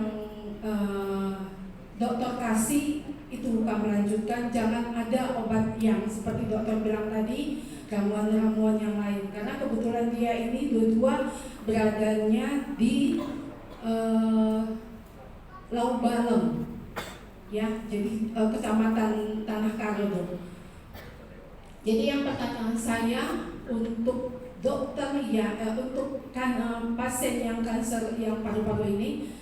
dokter kasih itu bukan melanjutkan, jangan ada obat yang seperti dokter bilang tadi ramuan-ramuan yang lain, karena kebetulan dia ini dua-dua beradanya di Laubalem ya, jadi kecamatan Tanah Karo. Jadi yang pertanyaan saya untuk dokter ya, untuk pasien yang kanker yang paru-paru ini,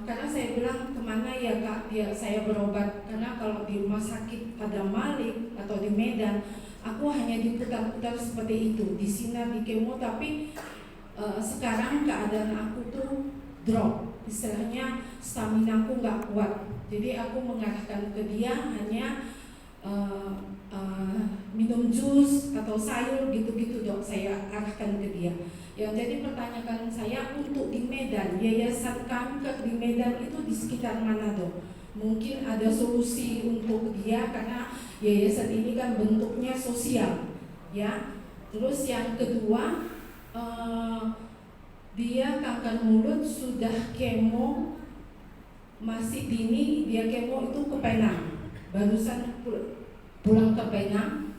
karena saya bilang kemana ya kak saya berobat, karena kalau di rumah sakit Adamalik atau di Medan aku hanya diputar-putar seperti itu, di sinar, di kemo, tapi sekarang keadaan aku tuh drop istilahnya stamina aku nggak kuat. Jadi aku mengarahkan ke dia hanya minum jus atau sayur gitu-gitu dok, saya arahkan ke dia. Yang jadi pertanyaan saya untuk di Medan, yayasan kanker di Medan itu di sekitar mana dok? Mungkin ada solusi untuk dia karena yayasan ini kan bentuknya sosial, ya. Terus yang kedua, dia kanker mulut sudah kemo, masih dini, dia kemo itu ke Penang, barusan pulang ke Penang.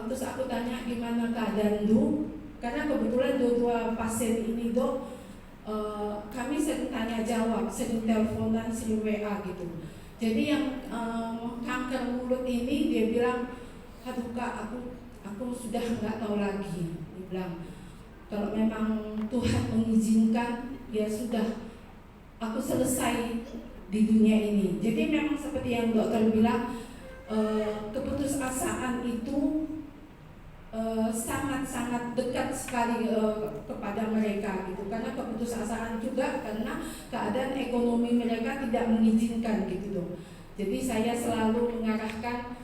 Terus aku tanya gimana keadaan Du, karena kebetulan dua pasien ini dok, kami sering tanya jawab, sering teleponan, sering WA gitu. Jadi yang kanker mulut ini dia bilang, aduh kak, aku sudah nggak tahu lagi. Dia bilang, kalau memang Tuhan mengizinkan, ya sudah, aku selesai di dunia ini. Jadi memang seperti yang dokter bilang, keputusasaan itu sangat-sangat dekat sekali kepada mereka gitu, karena keputusasaan juga karena keadaan ekonomi mereka tidak mengizinkan gitu dong. Jadi saya selalu mengarahkan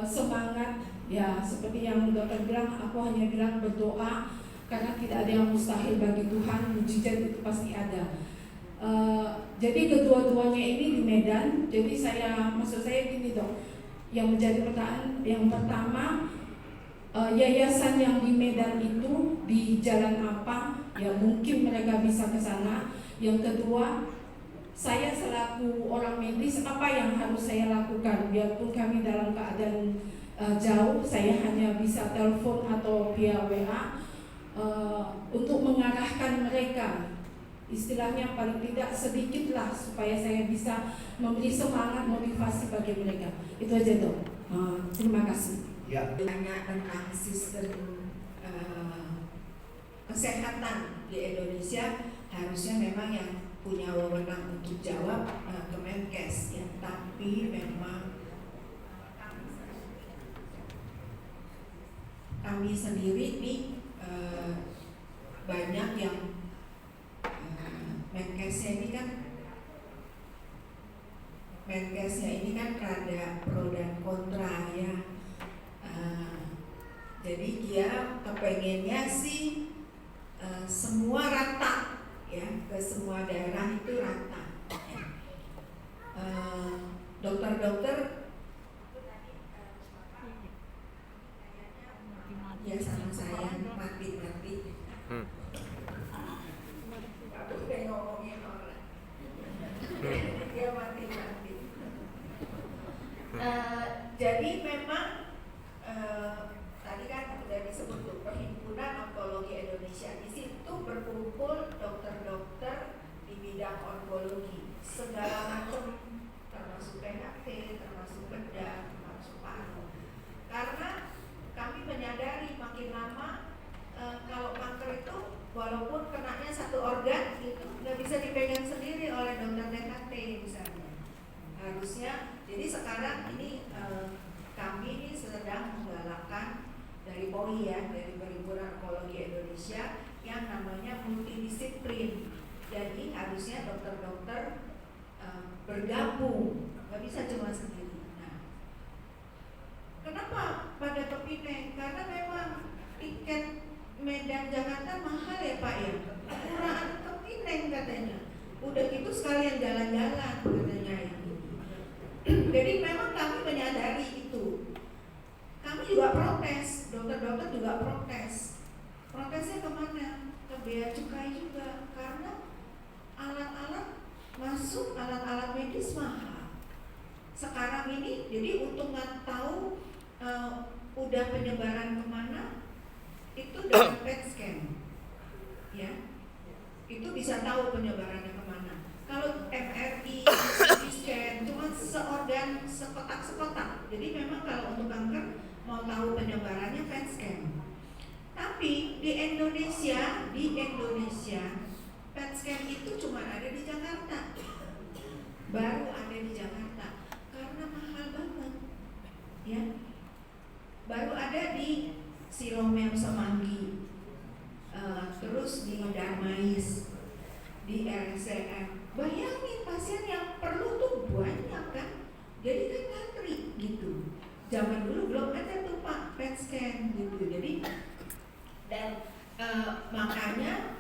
semangat, ya seperti yang dokter bilang, aku hanya bilang berdoa karena tidak ada yang mustahil bagi Tuhan, mujizat itu pasti ada. Jadi kedua-duanya ini di Medan. Jadi maksud saya gini dong, yang menjadi pertanyaan yang pertama, yayasan yang di Medan itu di jalan apa? Ya mungkin mereka bisa ke sana. Yang kedua, saya selaku orang medis apa yang harus saya lakukan? Biarpun kami dalam keadaan jauh, saya hanya bisa telepon atau via WA untuk mengarahkan mereka. Istilahnya paling tidak sedikitlah supaya saya bisa memberi semangat motivasi bagi mereka. Itu aja dok. Terima kasih. Ya. Tanya tentang sistem kesehatan di Indonesia, harusnya memang yang punya wewenang untuk jawab Kemenkes ya, tapi memang kami sendiri nih banyak yang Menkesnya ini kan rada pro dan kontra ya. Jadi dia kepengennya sih semua rata ya, ke semua daerah itu rata. Dokter-dokter ya sama saya mati. Aku udah ngomongin orang, dia mati. Jadi memang tadi kan sudah disebut tuh Perhimpunan Onkologi Indonesia. Di situ berkumpul dokter-dokter di bidang onkologi, segala macam, termasuk PHT, termasuk bedah, termasuk paru. Karena kami menyadari makin lama kalau kanker itu walaupun kenanya satu organ itu nggak bisa dipegang sendiri oleh dokter DKT misalnya. Harusnya, jadi sekarang ini kami ini sedang menggalakkan dari POI ya, dari Perhimpunan Onkologi Indonesia yang namanya multidisiplin. Jadi harusnya dokter-dokter bergabung, nggak bisa cuma sendiri. Nah, kenapa pada ke Pineng? Karena memang tiket Medan Jakarta mahal ya Pak ya, murahan ke Pineng katanya. Udah gitu sekalian jalan-jalan katanya ya. Jadi memang kami menyadari itu. Kami juga protes, dokter-dokter juga protes. Protesnya kemana? Ke bea cukai juga, karena alat-alat masuk, alat-alat medis mahal. Sekarang ini, jadi untuk nggak tahu udah penyebaran kemana, itu dengan PET scan, ya, itu bisa tahu penyebarannya kemana. Kalau MRI, CT scan, cuma seorgan, sekotak-sekotak. Jadi memang kalau untuk kanker mau tahu penyebarannya PET scan. Tapi di Indonesia PET scan itu cuma ada di Jakarta, baru ada di Jakarta, karena mahal banget, ya. Baru ada di Silomem Semanggi, terus di Darmais, di RSC bayangin pasien yang perlu tuh banyak kan, jadi kan ngantri gitu. Zaman dulu belum ada tuh Pak PET scan gitu. Jadi dan makanya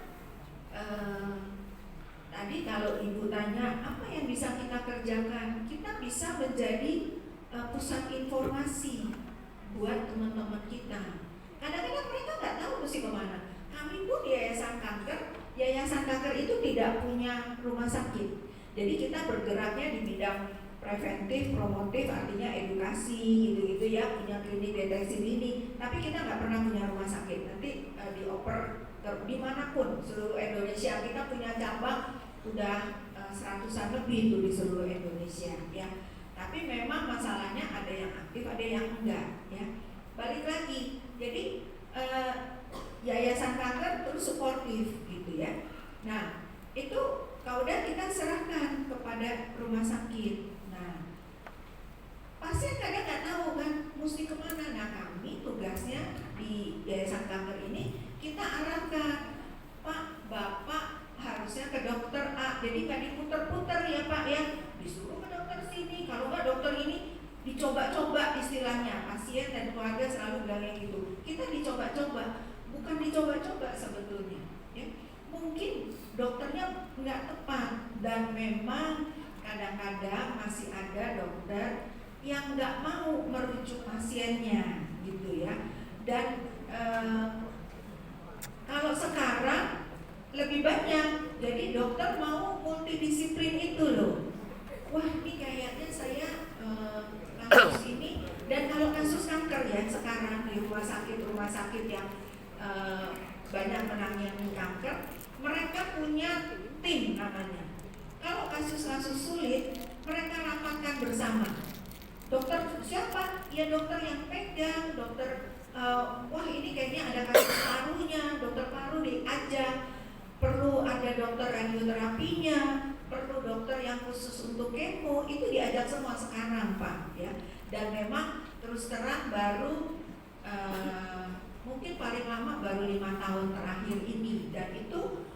tadi kalau Ibu tanya apa yang bisa kita kerjakan, kita bisa menjadi pusat informasi buat teman-teman kita. Kadang-kadang mereka nggak tahu mesti kemana. Kami pun di Yayasan Kanker itu tidak punya rumah sakit. Jadi kita bergeraknya di bidang preventif, promotif, artinya edukasi gitu-gitu ya, punya klinik deteksi dini. Tapi kita nggak pernah punya rumah sakit. Nanti dioper dimanapun seluruh Indonesia, kita punya cabang udah 100-an lebih tuh di seluruh Indonesia ya. Tapi memang masalahnya ada yang aktif, ada yang enggak ya. Balik lagi, jadi Yayasan Kanker terus suportif gitu ya. Nah itu kalau udah kita serahkan kepada rumah sakit. Nah pasien kadang nggak tahu kan mesti kemana. Nah kami tugasnya di Yayasan Kanker ini kita arahkan, Pak, Bapak harusnya ke dokter A. Jadi nggak diputer-puter ya Pak ya, disuruh ke dokter sini. Kalau nggak dokter ini dicoba-coba, istilahnya pasien dan keluarga selalu bilangnya gitu. Kita dicoba-coba, bukan dicoba-coba sebetulnya ya. Mungkin dokternya nggak tepat dan memang kadang-kadang masih ada dokter yang nggak mau merujuk pasiennya gitu ya. Dan kalau sekarang lebih banyak, jadi dokter mau multidisiplin itu loh. Wah ini kayaknya saya kasus ini, dan kalau kasus kanker ya sekarang di rumah sakit yang banyak menangani kanker, mereka punya tim namanya. Kalau kasus-kasus sulit, mereka rapatkan bersama. Dokter siapa? Ya dokter yang pegang, dokter wah ini kayaknya ada kasus parunya, dokter paru diajak. Perlu ada dokter radioterapinya, perlu dokter yang khusus untuk kemo, itu diajak semua sekarang Pak ya. Dan memang terus terang baru mungkin paling lama baru 5 tahun terakhir ini, dan itu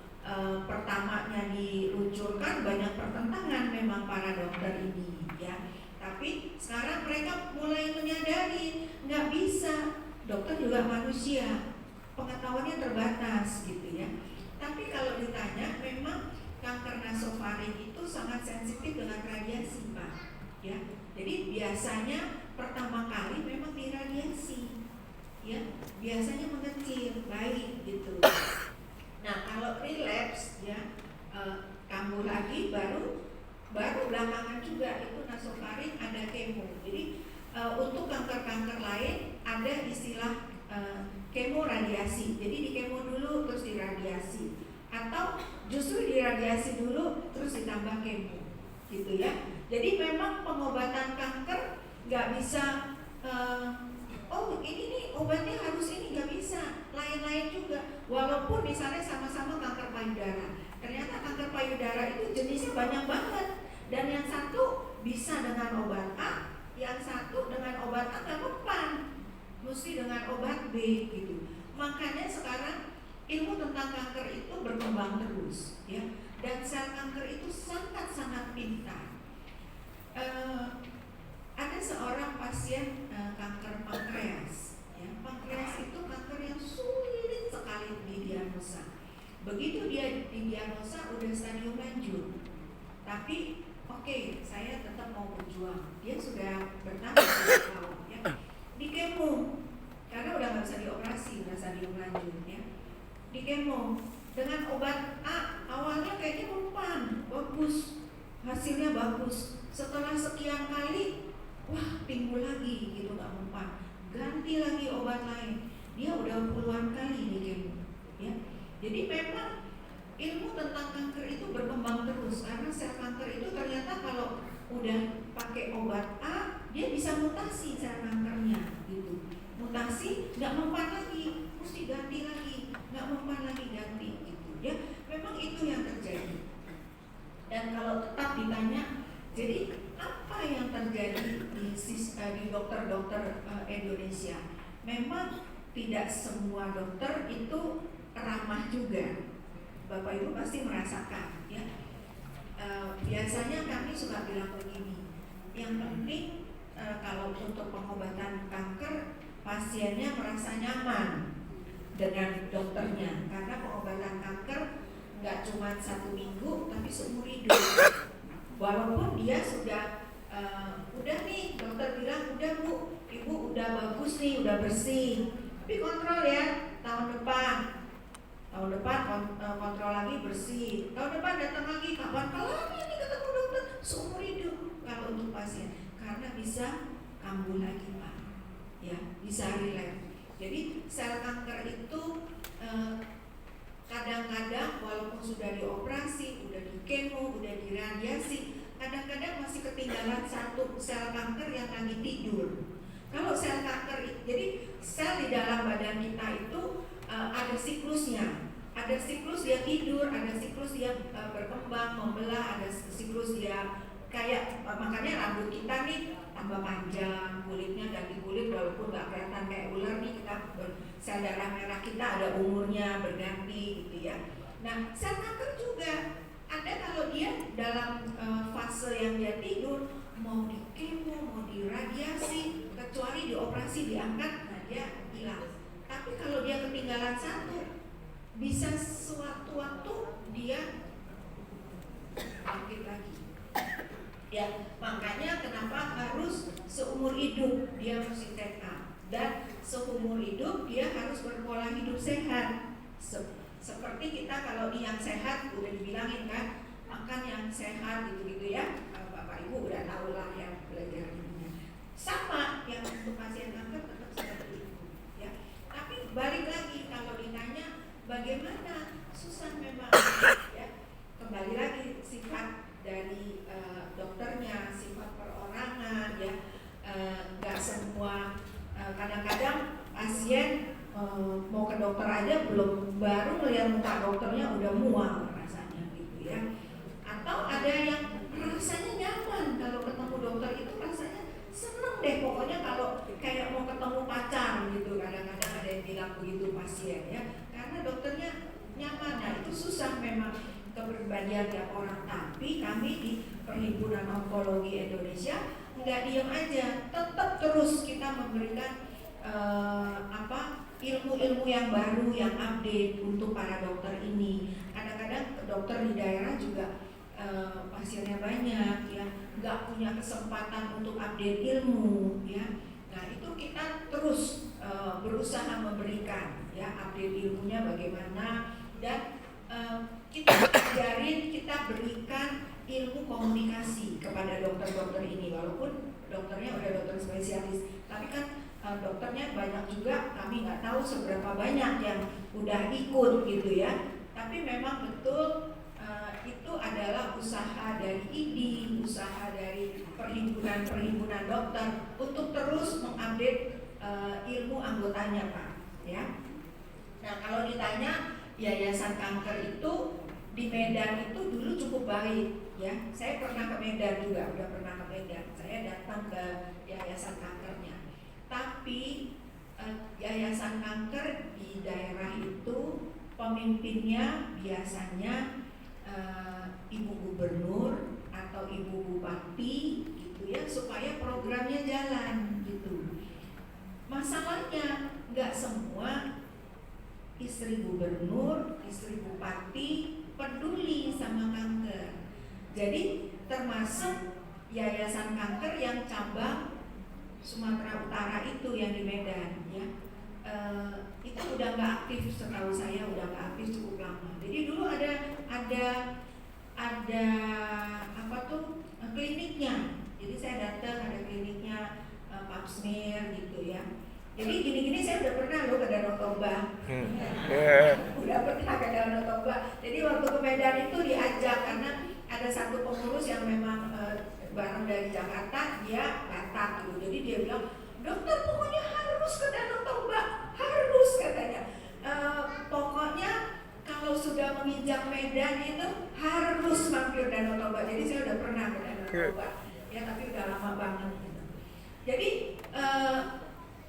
pertamanya diluncurkan banyak pertentangan memang para dokter ini ya. Tapi sekarang mereka mulai menyadari nggak bisa, dokter juga manusia, pengetahuannya terbatas gitu ya. Tapi kalau ditanya, memang kanker nasofaring itu sangat sensitif dengan radiasi Pak ya. Jadi biasanya pertama kali memang diradiasi ya, biasanya mengecil, baik gitu. Nah kalau relapse ya, kambuh lagi baru belakangan juga itu nasofaring ada kemo. Jadi untuk kanker-kanker lain ada istilah kemo radiasi. Jadi di kemo dulu terus diradiasi, atau justru diradiasi dulu terus ditambah kemo gitu ya. Jadi memang pengobatan kanker nggak bisa oh ini nih obatnya harus ini, nggak bisa, lain-lain juga. Walaupun misalnya sama-sama kanker payudara, ternyata kanker payudara itu jenisnya banyak banget, dan yang satu bisa dengan obat A, yang satu dengan obat A nggak mempan, mesti dengan obat B gitu. Makanya sekarang ilmu tentang kanker itu berkembang terus ya, dan sel kanker itu sangat-sangat pintar. Ada seorang pasien kanker pankreas ya. Pankreas itu kanker yang sulit sekali didiagnosa. Begitu dia didiagnosa udah stadium lanjut, tapi oke, saya tetap mau berjuang. Dia sudah bertambah 2 tahun ya, di kemo karena udah nggak bisa dioperasi, udah stadium lanjut ya. Di kemo dengan obat A, awalnya kayaknya mempan, bagus, hasilnya bagus. Setelah sekian kali, wah timbul lagi gitu, nggak mempan, ganti lagi obat lain. Dia udah puluhan kali di kemo ya. Jadi memang ilmu tentang kanker itu berkembang terus, karena sel kanker itu ternyata kalau udah pakai obat A, dia bisa mutasi sel kankernya gitu. Mutasi nggak mempan lagi, mesti ganti lagi, nggak mempan lagi, ganti gitu ya. Memang itu yang terjadi. Dan kalau tetap ditanya, jadi apa yang terjadi di dokter-dokter Indonesia? Memang tidak semua dokter itu ramah juga. Bapak Ibu pasti merasakan ya. biasanya kami suka bilang begini, yang penting kalau untuk pengobatan kanker pasiennya merasa nyaman dengan dokternya, karena pengobatan kanker nggak cuma 1 minggu tapi seumur hidup. Walaupun dia sudah udah nih, dokter bilang udah Bu, Ibu udah bagus nih, udah bersih, tapi kontrol ya tahun depan kontrol lagi bersih, tahun depan datang lagi, kapan lagi nih ketemu dokter, seumur hidup kalau untuk pasien, karena bisa kambuh lagi Pak, ya bisa relapse. Jadi sel kanker itu kadang-kadang walaupun sudah dioperasi, udah di kemo, udah diradiasi, kadang-kadang masih ketinggalan satu sel kanker yang lagi tidur. Kalau sel kanker, jadi sel di dalam badan kita itu ada siklusnya. Ada siklus dia tidur, ada siklus dia berkembang, membelah, ada siklus dia kayak makanya rambut kita nih tambah panjang, kulitnya ganti kulit walaupun nggak kelihatan kayak ular nih, kita sel darah merah kita ada umurnya berganti gitu ya. Nah sel kanker juga ada kalau dia dalam fase yang dia tidur, mau di kemo, mau diradiasi, kecuali dioperasi diangkat, nah dia hilang. Tapi kalau dia ketinggalan satu, bisa sewaktu-waktu dia bangkit lagi. Ya, makanya kenapa harus seumur hidup dia mesti sehat, dan seumur hidup dia harus berpola hidup sehat. Seperti kita kalau yang sehat udah dibilangin kan, makan yang sehat gitu-gitu ya. Bapak Ibu udah tahu lah yang belajar ini. Sama yang untuk pasien kanker tetap seperti itu ya. Tapi balik lagi kalau ditanya bagaimana, susah memang ya. Kembali lagi sifat dari dokternya, sifat perorangan ya. Nggak semua, kadang-kadang pasien mau ke dokter aja belum, baru melihat muka dokternya udah mual rasanya gitu ya. Atau ada yang rasanya nyaman kalau ketemu dokter itu, rasanya seneng deh pokoknya kalau kayak mau ketemu pacar gitu. Kadang-kadang ada yang bilang begitu pasien ya, karena dokternya nyaman. Nah itu susah memang kepribadian tiap orang. Tapi kami di Perhimpunan Onkologi Indonesia nggak diam aja, tetap terus kita memberikan ilmu-ilmu yang baru, yang update untuk para dokter ini. Kadang-kadang dokter di daerah juga pasiennya banyak ya, nggak punya kesempatan untuk update ilmu ya. Nah itu kita terus berusaha memberikan ya update ilmunya bagaimana, dan kita ajarin, kita berikan ilmu komunikasi kepada dokter-dokter ini. Walaupun dokternya udah dokter spesialis, tapi kan dokternya banyak juga, kami nggak tahu seberapa banyak yang udah ikut gitu ya. Tapi memang betul itu adalah usaha dari IDI, usaha dari perhimpunan dokter untuk terus mengupdate ilmu anggotanya Pak ya. Nah kalau ditanya yayasan kanker itu di Medan itu dulu cukup baik ya. Saya pernah ke Medan juga, udah pernah ke Medan. Saya datang ke yayasan kankernya. Tapi yayasan kanker di daerah itu pemimpinnya biasanya ibu gubernur atau ibu bupati gitu ya, supaya programnya jalan gitu. Masalahnya nggak semua istri gubernur, istri bupati peduli sama kanker. Jadi termasuk yayasan kanker yang cabang Sumatera Utara itu yang di Medan ya, itu udah nggak aktif, setahu saya udah nggak aktif cukup lama. Jadi dulu ada apa tuh kliniknya. Jadi saya datang ada kliniknya Pap Smear gitu ya. Jadi gini-gini saya udah pernah loh ke Danau Toba. Udah pernah ke Danau Toba. Jadi waktu ke Medan itu diajak karena ada satu pengurus yang memang bareng dari Jakarta, dia Batak gitu. Jadi dia bilang, dokter pokoknya harus ke Danau Toba, harus katanya. Pokoknya kalau sudah menginjak Medan itu harus mampir Danau Toba. Jadi saya udah pernah ke Danau Toba, ya tapi udah lama banget gitu. Jadi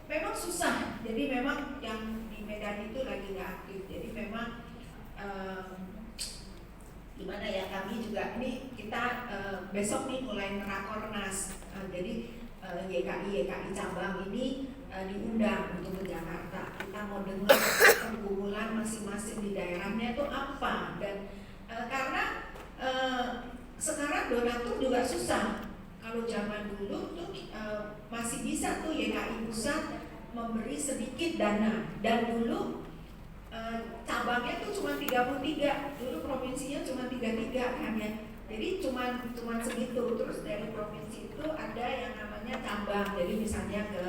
memang susah. Jadi memang yang di Medan itu lagi nggak aktif. Jadi memang Gimana ya, kami juga ini kita besok nih mulai merakornas. Jadi YKI cabang ini diundang untuk ke Jakarta. Kita mau dengar pergumulan masing-masing di daerahnya itu apa, dan karena sekarang donatur juga susah. Kalau zaman dulu tuh masih bisa tuh YKI pusat memberi sedikit dana, dan dulu cabangnya tuh cuma 33, dulu provinsinya cuma 33 kan ya. Jadi cuma segitu. Terus dari provinsi itu ada yang namanya cabang. Jadi misalnya ke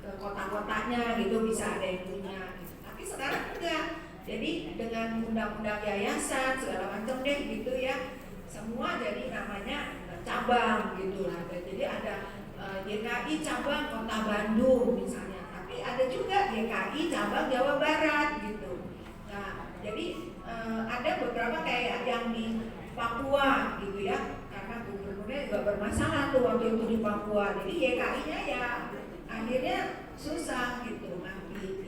ke kota-kotanya gitu bisa ada yang punya gitu. Tapi sekarang enggak. Jadi dengan undang-undang yayasan segala macam deh gitu ya, semua jadi namanya cabang gitu lah. Jadi ada YKI cabang Kota Bandung misalnya. Ada juga YKI cabang Jawa Barat gitu. Nah, jadi ada beberapa kayak yang di Papua gitu ya, karena gubernurnya juga bermasalah tuh waktu itu di Papua. Jadi YKI-nya ya akhirnya susah gitu nanti.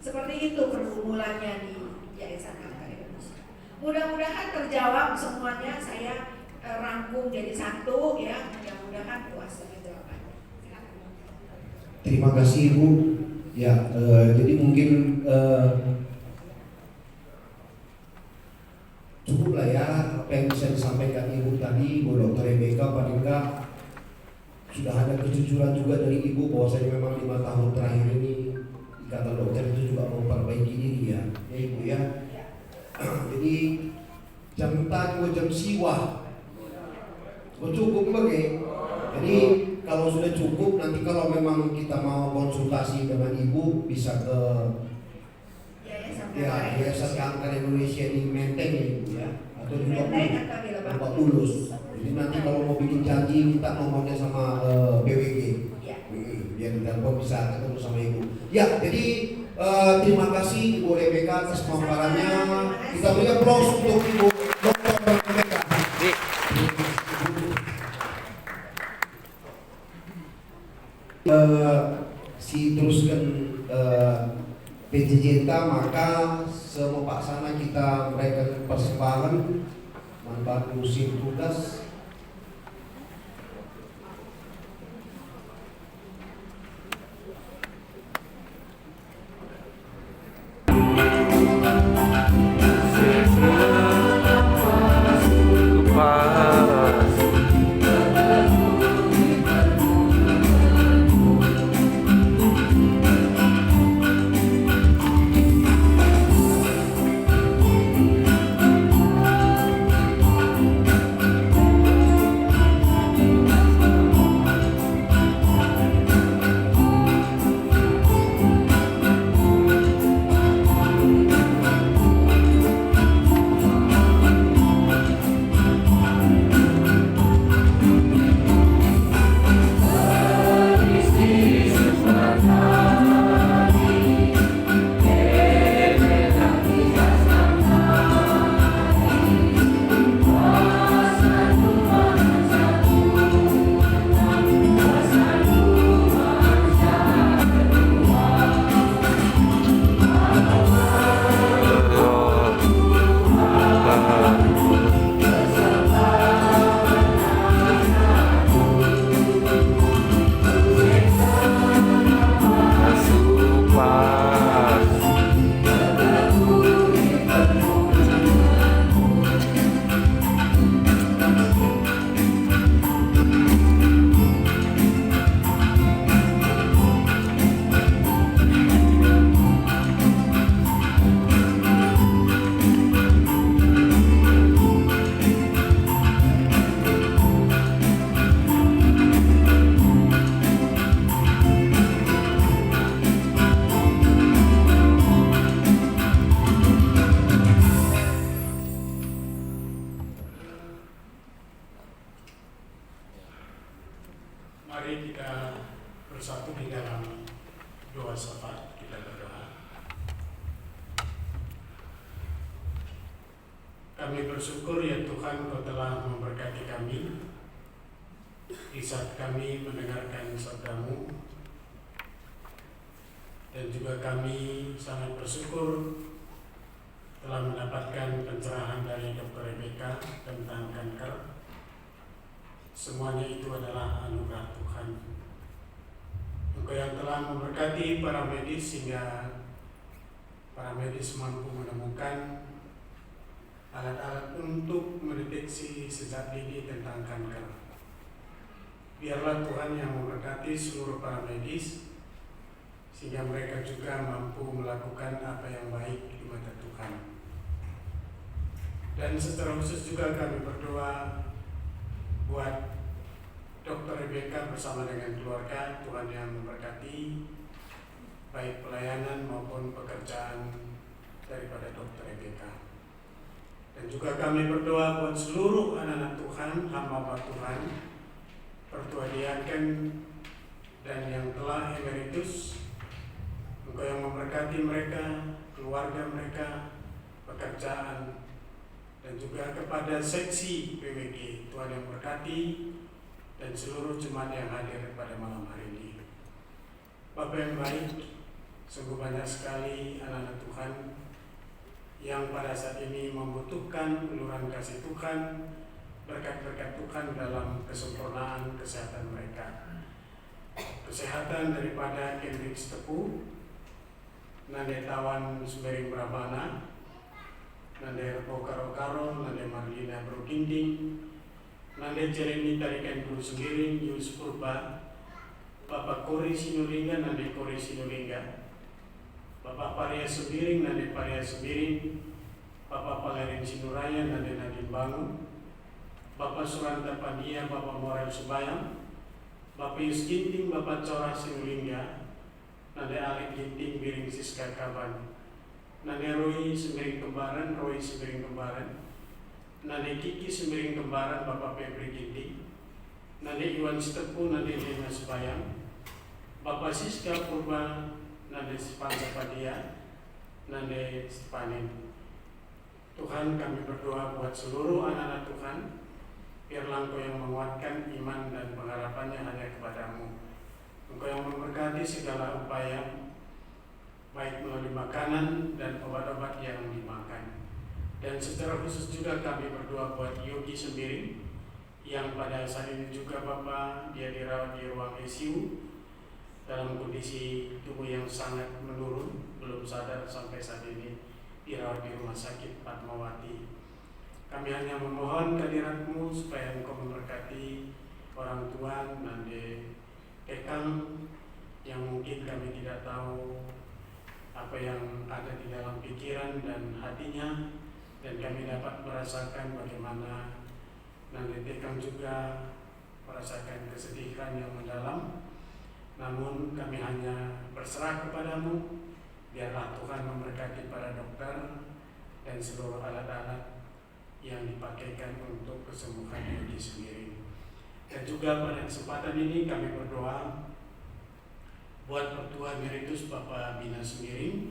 Seperti itu pergumulannya di Yayasan Kanker Indonesia. Mudah-mudahan terjawab semuanya, saya rangkum jadi satu ya. Mudah-mudahan puas dengan jawabannya. Terima kasih Ibu. Ya, jadi mungkin cukup lah ya apa yang bisa disampaikan Ibu tadi, Bu Dr. Rebecca. Paling enggak sudah ada kejujuran juga dari Ibu bahwasanya memang 5 tahun terakhir ini Ikatan Dokter itu juga memperbaiki diri ya Ibu ya. Jadi jam tadi jam siwa cukup bagai. Jadi kalau sudah cukup, nanti kalau memang kita mau konsultasi dengan Ibu bisa ke Yayasan Kanker Indonesia di Menteng ya Ibu ya, atau di Lebak Bulus. Jadi nanti kalau mau bikin janji minta nomornya sama BWG, biar kita bisa ketemu sama Ibu. Ya, jadi terima kasih Ibu Rebecca atas pemaparannya. Kita berikan aplaus untuk Ibu Dr. Rebecca. Si teruskan PJJTA, maka semua paksana kita memberikan persembahan membantu sim tugas. Mari kita bersatu di dalam doa syafaat, kita berdoa. Kami bersyukur ya Tuhan, Kau telah memberkati kami di saat kami mendengarkan sabda-Mu, dan juga kami sangat bersyukur telah mendapatkan pencerahan dari Dr. Rebecca tentang kanker. Semuanya itu adalah anugerah Tuhan. Engkau yang telah memberkati para medis sehingga para medis mampu menemukan alat-alat untuk mendeteksi sejak dini tentang kanker. Biarlah Tuhan yang memberkati seluruh para medis sehingga mereka juga mampu melakukan apa yang baik di mata Tuhan. Dan secara khusus juga kami berdoa buat Dr. Rebecca bersama dengan keluarga. Tuhan yang memberkati baik pelayanan maupun pekerjaan daripada Dr. Rebecca. Dan juga kami berdoa buat seluruh anak-anak Tuhan, hamba Tuhan, pertua diaken dan yang telah emeritus. Engkau yang memberkati mereka, keluarga mereka, pekerjaan, dan juga kepada seksi PWG. Tuhan yang berkati dan seluruh jemaat yang hadir pada malam hari ini. Bapak yang baik, sungguh banyak sekali anak-anak Tuhan yang pada saat ini membutuhkan uluran kasih Tuhan, berkat-berkat Tuhan dalam kesempurnaan kesehatan mereka. Kesehatan daripada Kendrick Tepu, Nande Tawan Sumering Brahmana, Nande Repo Karo-Karo, Nande Marlina Brokinding, Nande Jeremy Tarikan Guru Sembiring, Yus Purba, Bapak Kori Sinulinga, Nande Kori Sinulinga, Bapak Paria Sembiring, Nande Paria Sembiring, Bapak Palerin Sinuraya, Nande Nadine Bangun, Bapak Suranta Pandia, Bapak Morel Subayang, Bapak Yus Ginting, Bapak Cora Sinulinga, Nande Alek Ginting, Biring Siska Kaban, Nande Roy Sembiring Kembaran, Roy Sembiring Kembaran, Nande Kiki Sembiring Kembaran, Bapak Febri Ginting, Nande Iwan Stepu, Nande Lena Subayang, Bapak Siska Purba, Nande Sipansa Padia, Nande Sipanin. Tuhan, kami berdoa buat seluruh anak-anak Tuhan, biarlah Engkau yang menguatkan iman dan pengharapannya hanya kepadamu. Engkau yang memberkati segala upaya, baik melalui makanan dan obat-obat yang dimakan. Dan secara khusus juga kami berdoa buat Yogi Sembiring yang pada saat ini juga Bapak dia dirawat di ruang ICU dalam kondisi tubuh yang sangat menurun, belum sadar sampai saat ini dirawat di rumah sakit Fatmawati. Kami hanya memohon kehadirat-Mu supaya Engkau memberkati orang tua Nande Ekang yang mungkin kami tidak tahu apa yang ada di dalam pikiran dan hatinya, dan kami dapat merasakan bagaimana Nande Ekang juga merasakan kesedihan yang mendalam. Namun kami hanya berserah kepadamu, biarlah Tuhan memberkati para dokter dan seluruh alat-alat yang dipakaikan untuk kesembuhan Yogi Sembiring. Dan juga pada kesempatan ini kami berdoa buat Pertua Emeritus Bapak Bina Sembiring,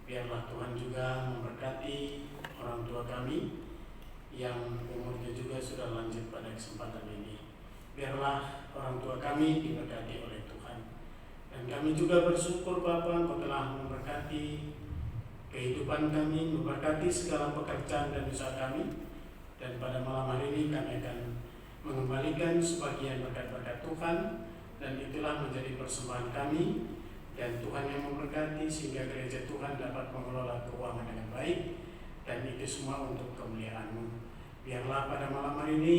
biarlah Tuhan juga memberkati orang tua kami yang umurnya juga sudah lanjut pada kesempatan ini. Biarlah orang tua kami diberkati oleh Tuhan. Dan kami juga bersyukur Bapa, Engkau telah memberkati kehidupan kami, memberkati segala pekerjaan dan usaha kami. Dan pada malam hari ini kami akan mengembalikan sebagian berkat-berkat Tuhan, dan itulah menjadi persembahan kami. Dan Tuhan yang memberkati sehingga gereja Tuhan dapat mengelola keuangan dengan baik, dan itu semua untuk kemuliaan-Mu. Biarlah pada malam hari ini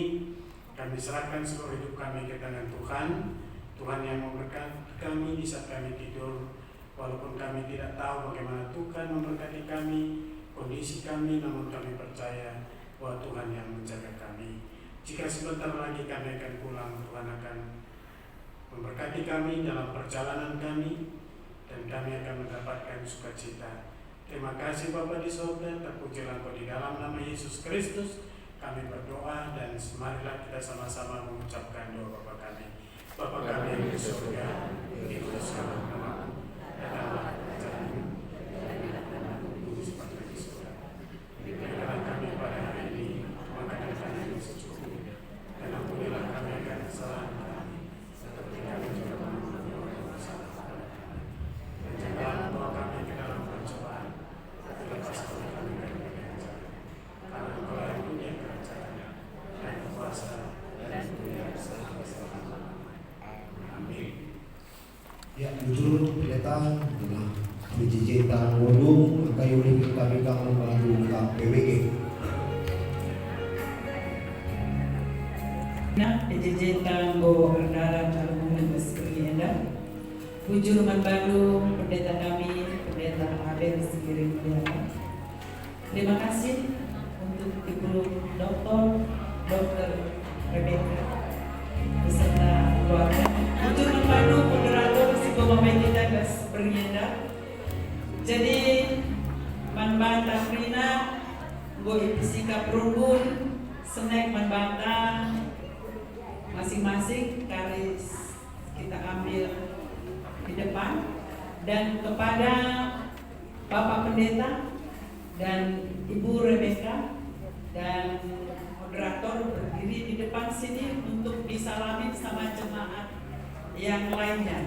kami serahkan seluruh hidup kami ke tangan Tuhan. Tuhan yang memberkati kami di saat kami tidur, walaupun kami tidak tahu bagaimana Tuhan memberkati kami, kondisi kami, namun kami percaya bahwa Tuhan yang menjaga kami. Jika sebentar lagi kami akan pulang, Tuhan akan memberkati kami dalam perjalanan kami, dan kami akan mendapatkan sukacita. Terima kasih Bapa di sorga, terpujilah Engkau di dalam nama Yesus Kristus. Kami berdoa, dan marilah kita sama-sama mengucapkan doa Bapa kami. Bapa kami yang di sorga, dikuduskanlah namamu, datanglah kerajaanmu, jadilah kehendakmu seperti di surga. Berikanlah kami pada hari ini makanan kami yang secukupnya, dan ampunilah kami akan kesalahan kami, seperti kami juga mengampuni orang yang bersalah kepada kami. Dan janganlah membawa kami ke dalam pencobaan, tapi lepaskanlah kami pendeta telah dijijikan ngudung kayu lipin kami kamu bantu PWG. Nah, dijijikan go ernara calon bersekian. Bujur membantu pendeta kami, pendeta Abel Segiring Mulyana. Terima kasih untuk Ibu Dr. Rebecca beserta keluarga. Bujur membantu moderator si Bapak kita gas bernyenda. Jadi manbanta Frina, go sikap rukun, snack manbanta masing-masing karis kita ambil di depan, dan kepada Bapak Pendeta dan Ibu Rebecca dan moderator berdiri di depan sini untuk disalamin sama jemaat yang lainnya.